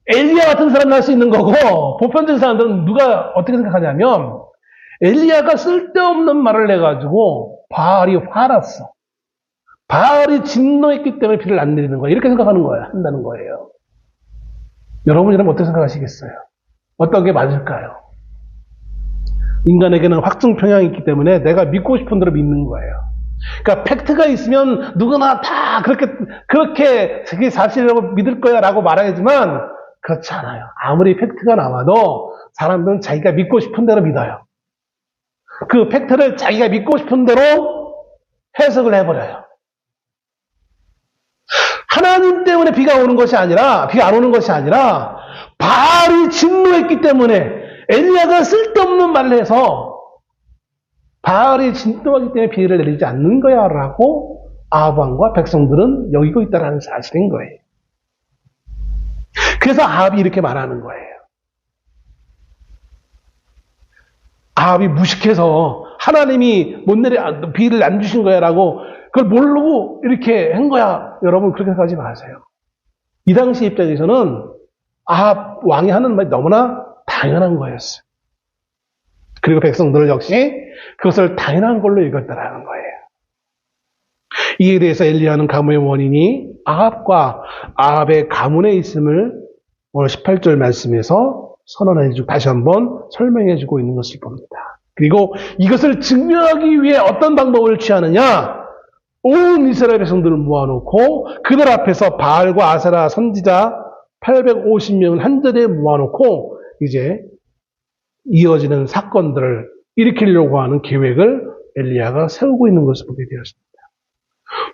엘리야 같은 사람이 할 수 있는 거고 보편적인 사람들은 누가 어떻게 생각하냐면 엘리야가 쓸데없는 말을 해가지고 바알이 화났어. 바알이 진노했기 때문에 비를 안 내리는 거야. 이렇게 생각하는 거야. 한다는 거예요. 여러분이라면 어떻게 생각하시겠어요? 어떤 게 맞을까요? 인간에게는 확증 평양이 있기 때문에 내가 믿고 싶은 대로 믿는 거예요. 그러니까 팩트가 있으면 누구나 다 그렇게 그게 사실이라고 믿을 거야 라고 말하지만 그렇지 않아요. 아무리 팩트가 나와도 사람들은 자기가 믿고 싶은 대로 믿어요. 그 팩트를 자기가 믿고 싶은 대로 해석을 해버려요. 하나님 때문에 비가 안 오는 것이 아니라 바알이 진노했기 때문에 엘리야가 쓸데없는 말을 해서 바알이 진노하기 때문에 비를 내리지 않는 거야 라고 아합 왕과 백성들은 여기고 있다는 사실인 거예요. 그래서 아합이 이렇게 말하는 거예요. 아합이 무식해서 하나님이 못 비를 안 주신 거야 라고 그걸 모르고 이렇게 한 거야. 여러분 그렇게 생각하지 마세요. 이 당시 입장에서는 아합 왕이 하는 말이 너무나 당연한 거였어요. 그리고 백성들 역시 그것을 당연한 걸로 읽었다라는 거예요. 이에 대해서 엘리야는 가뭄의 원인이 아합과 아합의 가문에 있음을 오늘 18절 말씀에서 선언해주고 다시 한번 설명해주고 있는 것을 봅니다. 그리고 이것을 증명하기 위해 어떤 방법을 취하느냐? 온 이스라엘 백성들을 모아놓고 그들 앞에서 바알과 아세라 선지자 850명을 한자리에 모아놓고 이제 이어지는 사건들을 일으키려고 하는 계획을 엘리야가 세우고 있는 것을 보게 되었습니다.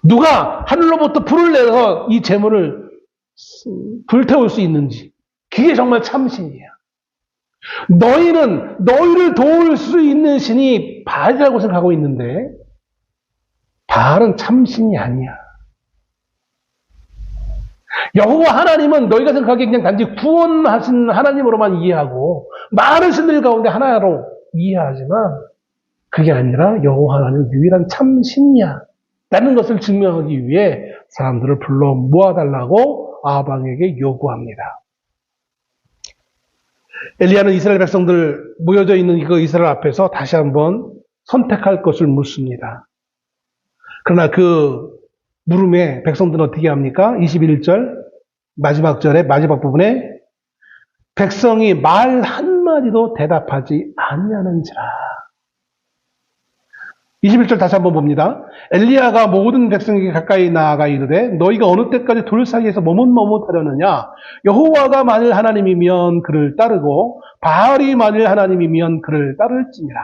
누가 하늘로부터 불을 내서 이 재물을 불태울 수 있는지 그게 정말 참신이야. 너희를 도울 수 있는 신이 바알이라고 생각하고 있는데 바알은 참신이 아니야. 여호와 하나님은 너희가 생각하기에 그냥 단지 구원하신 하나님으로만 이해하고 많은 신들 가운데 하나로 이해하지만 그게 아니라 여호와 하나님은 유일한 참신이야 라는 것을 증명하기 위해 사람들을 불러 모아달라고 아합 왕에게 요구합니다. 엘리야는 이스라엘 백성들 모여져 있는 이거 이스라엘 앞에서 다시 한번 선택할 것을 묻습니다. 그러나 그 물음에 백성들은 어떻게 합니까? 21절 마지막 절의 마지막 부분에 백성이 말 한마디도 대답하지 아니하는지라. 21절 다시 한번 봅니다. 엘리야가 모든 백성에게 가까이 나아가 이르되 너희가 어느 때까지 돌 사이에서 머뭇머뭇하려느냐? 여호와가 만일 하나님이면 그를 따르고 바알이 만일 하나님이면 그를 따를지니라.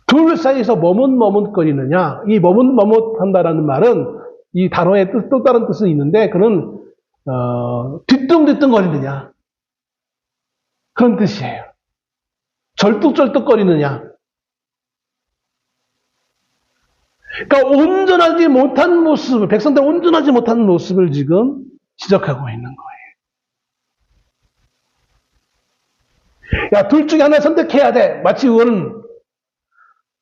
둘 사이에서 머뭇머뭇거리느냐? 이 머뭇머뭇한다라는 말은 이 단어의 또 다른 뜻이 있는데 그는 뒤뚱뒤뚱거리느냐 그런 뜻이에요. 절뚝절뚝거리느냐. 그러니까 온전하지 못한 모습을 백성들 온전하지 못한 모습을 지금 지적하고 있는 거예요. 야, 둘 중에 하나 선택해야 돼. 마치 의원은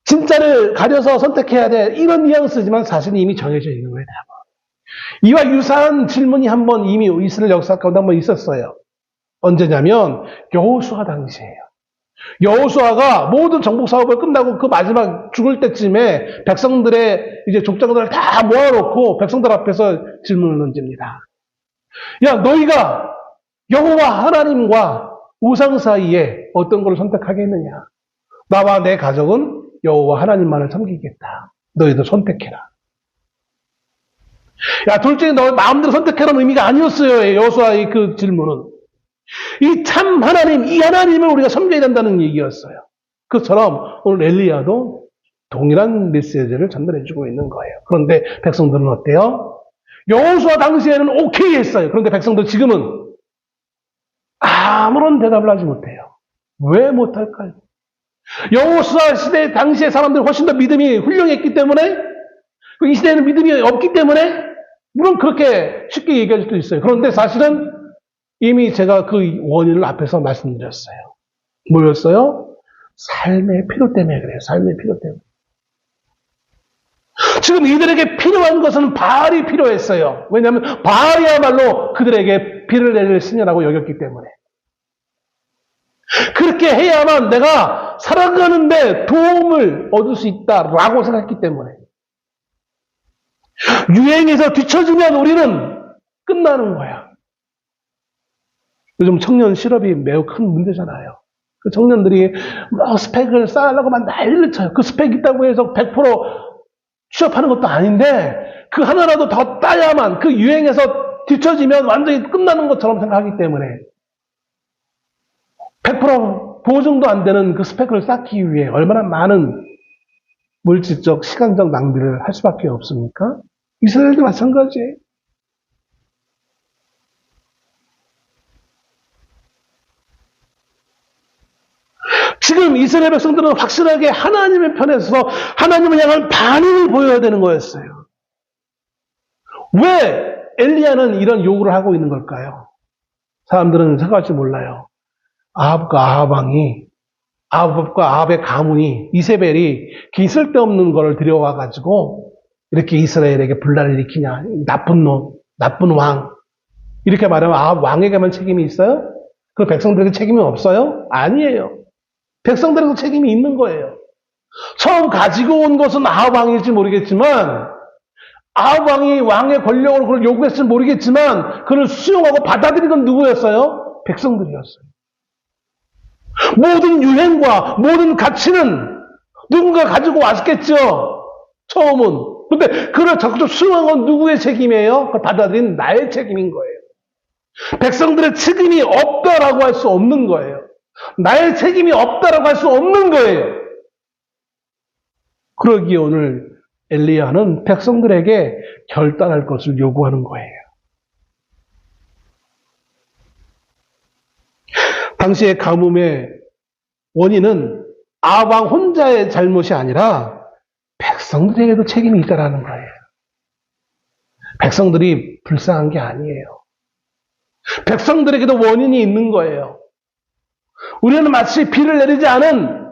진짜를 가려서 선택해야 돼. 이런 뉘앙스지만 사실은 이미 정해져 있는 거예요. 이와 유사한 질문이 한번 이미 이스라엘 역사 가운데 한번 있었어요. 언제냐면 여호수아 당시예요. 여호수아가 모든 정복 사업을 끝나고 그 마지막 죽을 때쯤에 백성들의 이제 족장들을 다 모아놓고 백성들 앞에서 질문을 던집니다. 야, 너희가 여호와 하나님과 우상 사이에 어떤 걸 선택하겠느냐? 나와 내 가족은 여호와 하나님만을 섬기겠다. 너희도 선택해라. 야, 둘 중에 너 마음대로 선택해라는 의미가 아니었어요. 여호수아의 그 질문은. 이 참 하나님, 이 하나님을 우리가 섬겨야 된다는 얘기였어요. 그처럼 오늘 엘리야도 동일한 메시지를 전달해주고 있는 거예요. 그런데 백성들은 어때요? 여호수아 당시에는 오케이 했어요. 그런데 백성들 지금은 아무런 대답을 하지 못해요. 왜 못할까요? 여호수아 시대 당시의 사람들이 훨씬 더 믿음이 훌륭했기 때문에 이 시대에는 믿음이 없기 때문에 물론 그렇게 쉽게 얘기할 수도 있어요. 그런데 사실은 이미 제가 그 원인을 앞에서 말씀드렸어요. 뭐였어요? 삶의 필요 때문에 그래요. 삶의 필요 때문에. 지금 이들에게 필요한 것은 바알이 필요했어요. 왜냐하면 바알이야말로 그들에게 비를 내릴 신이라고 여겼기 때문에. 그렇게 해야만 내가 살아가는데 도움을 얻을 수 있다라고 생각했기 때문에. 유행에서 뒤처지면 우리는 끝나는 거야. 요즘 청년 실업이 매우 큰 문제잖아요. 그 청년들이 뭐 스펙을 쌓으려고 막 난리를 쳐요. 그 스펙 있다고 해서 100% 취업하는 것도 아닌데 그 하나라도 더 따야만 그 유행에서 뒤처지면 완전히 끝나는 것처럼 생각하기 때문에 100% 보증도 안 되는 그 스펙을 쌓기 위해 얼마나 많은 물질적, 시간적 낭비를 할 수밖에 없습니까? 이스라엘도 마찬가지예요. 지금 이스라엘 백성들은 확실하게 하나님의 편에 서서 하나님을 향한 반응을 보여야 되는 거였어요. 왜 엘리야는 이런 요구를 하고 있는 걸까요? 사람들은 생각할 줄 몰라요. 아합과 아합의 가문이 이세벨이 그 쓸데없는 거를 들여와가지고 이렇게 이스라엘에게 분란을 일으키냐. 나쁜 놈, 나쁜 왕. 이렇게 말하면 아합 왕에게만 책임이 있어요? 그 백성들에게 책임이 없어요? 아니에요. 백성들에게도 책임이 있는 거예요. 처음 가지고 온 것은 아합 왕일지 모르겠지만 아합 왕이 왕의 권력으로 그걸 요구했을지 모르겠지만 그를 수용하고 받아들인 건 누구였어요? 백성들이었어요. 모든 유행과 모든 가치는 누군가 가지고 왔겠죠. 처음은. 근데 그를 적극적으로 수용한 건 누구의 책임이에요? 그걸 받아들인 나의 책임인 거예요. 백성들의 책임이 없다라고 할 수 없는 거예요. 나의 책임이 없다라고 할 수 없는 거예요. 그러기에 오늘 엘리야는 백성들에게 결단할 것을 요구하는 거예요. 당시의 가뭄의 원인은 아합 왕 혼자의 잘못이 아니라 백성들에게도 책임이 있다라는 거예요. 백성들이 불쌍한 게 아니에요. 백성들에게도 원인이 있는 거예요. 우리는 마치 비를 내리지 않은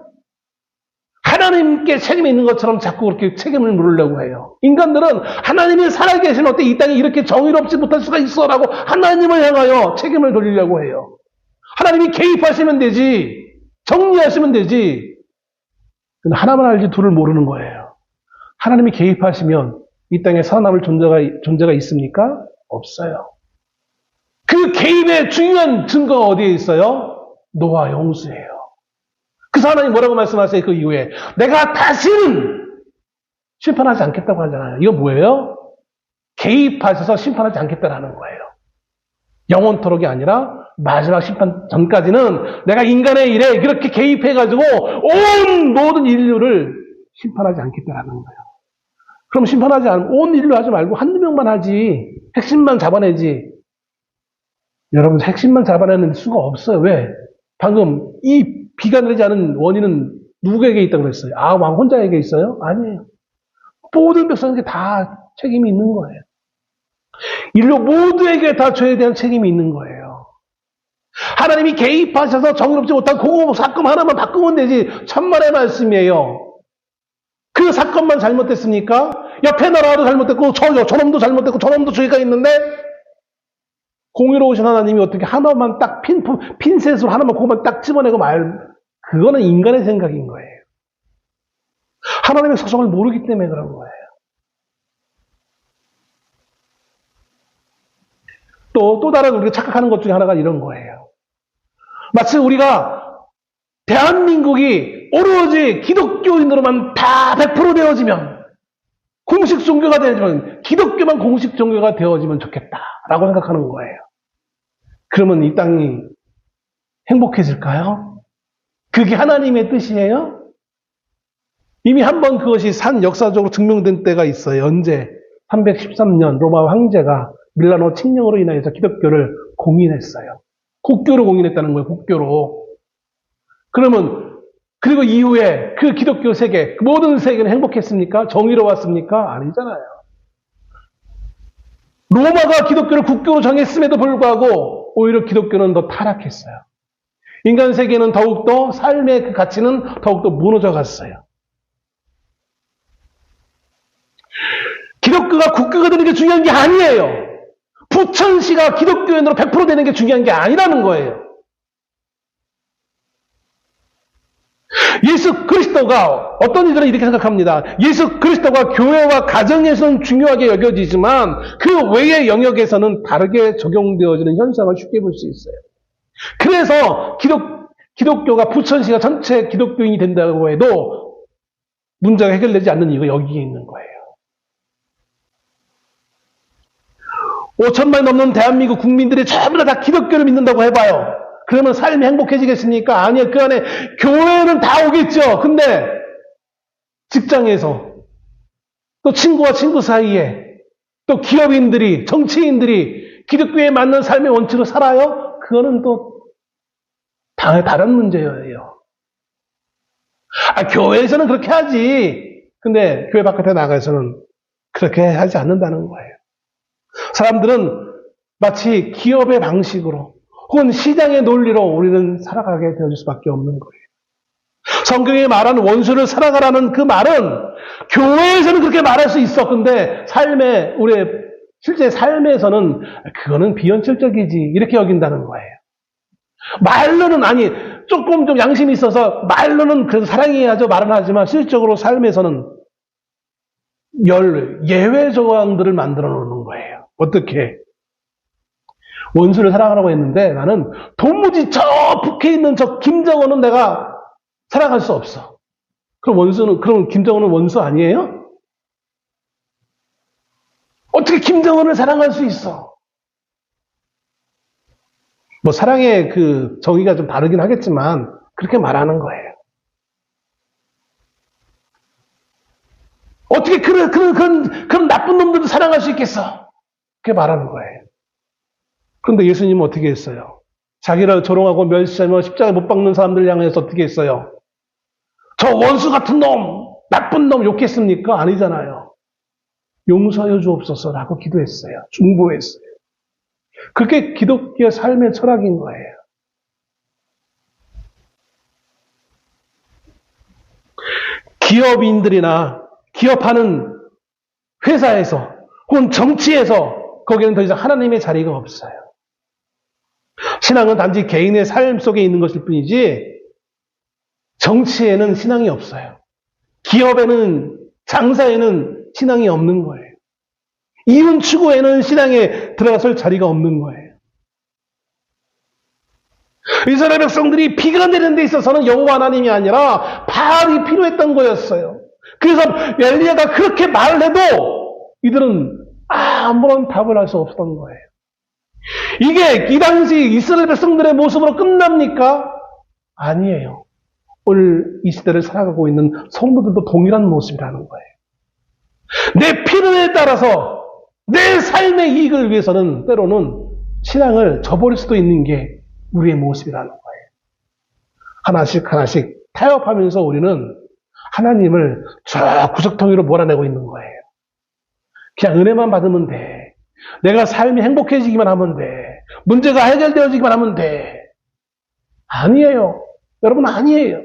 하나님께 책임이 있는 것처럼 자꾸 그렇게 책임을 물으려고 해요. 인간들은 하나님이 살아계시면 어때 이 땅이 이렇게 정의롭지 못할 수가 있어라고 하나님을 향하여 책임을 돌리려고 해요. 하나님이 개입하시면 되지. 정리하시면 되지. 근데 하나만 알지 둘을 모르는 거예요. 하나님이 개입하시면 이 땅에 살아남을 존재가 있습니까? 없어요. 그 개입의 중요한 증거가 어디에 있어요? 노아의 홍수예요. 그래서 하나님 뭐라고 말씀하세요? 그 이후에 내가 다시는 심판하지 않겠다고 하잖아요. 이거 뭐예요? 개입하셔서 심판하지 않겠다라는 거예요. 영원토록이 아니라 마지막 심판 전까지는 내가 인간의 일에 그렇게 개입해가지고 온 모든 인류를 심판하지 않겠다라는 거예요. 그럼 심판하지 않으면 온 인류 하지 말고 한두 명만 하지. 핵심만 잡아내지. 여러분 핵심만 잡아내는 수가 없어요. 왜? 방금 이 비가 내리지 않은 원인은 누구에게 있다고 그랬어요? 아합 왕 혼자에게 있어요? 아니에요. 모든 백성에게 다 책임이 있는 거예요. 인류 모두에게 다 죄에 대한 책임이 있는 거예요. 하나님이 개입하셔서 정의롭지 못한 그 사건 하나만 바꾸면 되지. 천만의 말씀이에요. 그 사건만 잘못됐습니까? 옆에 나라도 잘못됐고 저놈도 잘못됐고 저놈도 죄가 있는데 공의로우신 하나님이 어떻게 하나만 딱 핀셋으로 하나만 그것만 딱 집어내고 그거는 인간의 생각인 거예요. 하나님의 소성을 모르기 때문에 그런 거예요. 또 다른 우리가 착각하는 것 중에 하나가 이런 거예요. 마치 우리가 대한민국이 오로지 기독교인으로만 다 100% 되어지면 공식 종교가 되어지면 기독교만 공식 종교가 되어지면 좋겠다라고 생각하는 거예요. 그러면 이 땅이 행복해질까요? 그게 하나님의 뜻이에요? 이미 한번 그것이 역사적으로 증명된 때가 있어요. 언제? 313년 로마 황제가 밀라노 칙령으로 인하여서 기독교를 공인했어요. 국교로 공인했다는 거예요. 국교로. 그러면 그리고 이후에 그 기독교 세계, 모든 세계는 행복했습니까? 정의로웠습니까? 아니잖아요. 로마가 기독교를 국교로 정했음에도 불구하고 오히려 기독교는 더 타락했어요. 인간 세계는 더욱더 삶의 그 가치는 더욱더 무너져 갔어요. 기독교가 국교가 되는 게 중요한 게 아니에요. 부천시가 기독교인으로 100% 되는 게 중요한 게 아니라는 거예요. 예수 그리스도가 어떤 이들은 이렇게 생각합니다. 예수 그리스도가 교회와 가정에서는 중요하게 여겨지지만 그 외의 영역에서는 다르게 적용되어지는 현상을 쉽게 볼 수 있어요. 그래서 기독교가 부천시가 전체 기독교인이 된다고 해도 문제가 해결되지 않는 이유가 여기에 있는 거예요. 5천만 넘는 대한민국 국민들이 전부 다 기독교를 믿는다고 해봐요. 그러면 삶이 행복해지겠습니까? 아니요. 그 안에 교회는 다 오겠죠. 근데 직장에서 또 친구와 친구 사이에 또 기업인들이 정치인들이 기독교에 맞는 삶의 원칙으로 살아요? 그거는 또 다른 문제예요. 교회에서는 그렇게 하지. 근데 교회 바깥에 나가서는 그렇게 하지 않는다는 거예요. 사람들은 마치 기업의 방식으로 혹은 시장의 논리로 우리는 살아가게 되어질 수밖에 없는 거예요. 성경이 말하는 원수를 사랑하라는 그 말은 교회에서는 그렇게 말할 수 있어. 근데 우리의 실제 삶에서는 그거는 비현실적이지. 이렇게 여긴다는 거예요. 말로는 조금 좀 양심이 있어서 말로는 그래도 사랑해야죠. 말은 하지만 실적으로 삶에서는 예외 조항들을 만들어 놓는 거예요. 어떻게? 원수를 사랑하라고 했는데 나는 도무지 저 북해 있는 저 김정은은 내가 사랑할 수 없어. 그럼 김정은은 원수 아니에요? 어떻게 김정은을 사랑할 수 있어? 뭐 사랑의 그 정의가 좀 다르긴 하겠지만 그렇게 말하는 거예요. 어떻게 그런 나쁜 놈들을 사랑할 수 있겠어? 그렇게 말하는 거예요. 그런데 예수님은 어떻게 했어요? 자기를 조롱하고 멸시하며 십자가에 못 박는 사람들 향해서 어떻게 했어요? 저 원수 같은 놈, 나쁜 놈 욕했습니까? 아니잖아요. 용서해 주옵소서라고 기도했어요. 중보했어요. 그게 기독교의 삶의 철학인 거예요. 기업인들이나 기업하는 회사에서 혹은 정치에서 거기는 더 이상 하나님의 자리가 없어요. 신앙은 단지 개인의 삶 속에 있는 것일 뿐이지 정치에는 신앙이 없어요. 기업에는 장사에는 신앙이 없는 거예요. 이윤 추구에는 신앙에 들어설 자리가 없는 거예요. 이스라엘 백성들이 비가 내리는 데 있어서는 여호와 하나님이 아니라 바알이 필요했던 거였어요. 그래서 엘리야가 그렇게 말을 해도 이들은 아무런 답을 할 수 없었던 거예요. 이게 이 당시 이스라엘 백성들의 모습으로 끝납니까? 아니에요. 오늘 이 시대를 살아가고 있는 성도들도 동일한 모습이라는 거예요. 내 필요에 따라서 내 삶의 이익을 위해서는 때로는 신앙을 저버릴 수도 있는 게 우리의 모습이라는 거예요. 하나씩 하나씩 타협하면서 우리는 하나님을 저 구석텅이로 몰아내고 있는 거예요. 그냥 은혜만 받으면 돼. 내가 삶이 행복해지기만 하면 돼. 문제가 해결되어지기만 하면 돼. 아니에요. 여러분, 아니에요.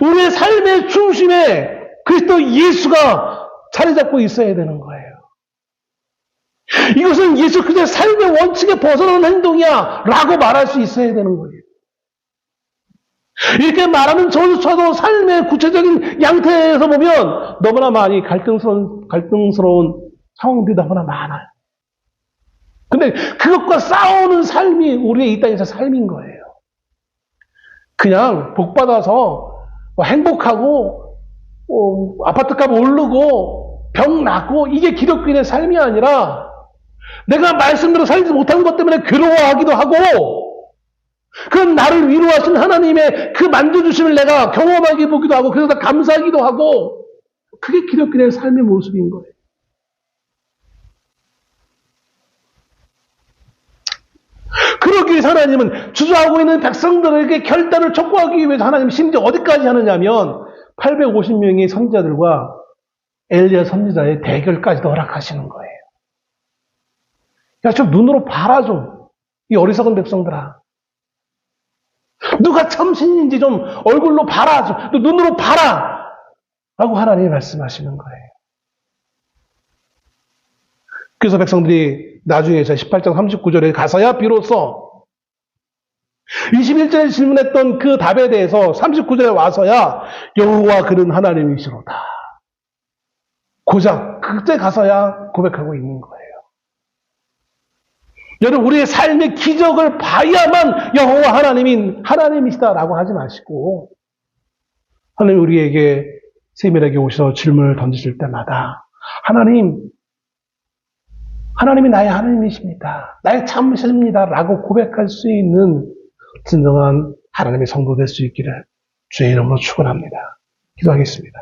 우리의 삶의 중심에 그리스도 예수가 자리 잡고 있어야 되는 거예요. 이것은 예수 그리스도의 삶의 원칙에 벗어나는 행동이야 라고 말할 수 있어야 되는 거예요. 이렇게 말하는 저도 삶의 구체적인 양태에서 보면 너무나 많이 갈등스러운 상황들이 너무나 많아요. 근데 그것과 싸우는 삶이 우리의 이 땅에서 삶인 거예요. 그냥 복받아서 행복하고 아파트값 오르고 병 낫고 이게 기독교인의 삶이 아니라 내가 말씀대로 살지 못하는 것 때문에 괴로워하기도 하고 그건 나를 위로하신 하나님의 그 만져주심을 내가 경험하게 보기도 하고 그래서 감사하기도 하고 그게 기독교인의 삶의 모습인 거예요. 그러기 위해서 하나님은 주저하고 있는 백성들에게 결단을 촉구하기 위해서 하나님 심지어 어디까지 하느냐면 850명의 선지자들과 엘리야 선지자의 대결까지도 허락하시는 거예요. 야, 좀 눈으로 봐라 좀. 이 어리석은 백성들아. 누가 참신인지 좀 얼굴로 봐라. 좀 눈으로 봐라. 라고 하나님이 말씀하시는 거예요. 그래서 백성들이 나중에 18장 39절에 가서야 비로소 21절에 질문했던 그 답에 대해서 39절에 와서야 여호와 그는 하나님이시로다. 고작 그때 가서야 고백하고 있는 거예요. 여러분, 우리의 삶의 기적을 봐야만 여호와 하나님이시다라고 하지 마시고, 하나님 우리에게 세밀하게 오셔서 질문을 던지실 때마다 하나님이 나의 하나님이십니다. 나의 참으십니다. 라고 고백할 수 있는 진정한 하나님의 성도 될 수 있기를 주의 이름으로 축원합니다. 기도하겠습니다.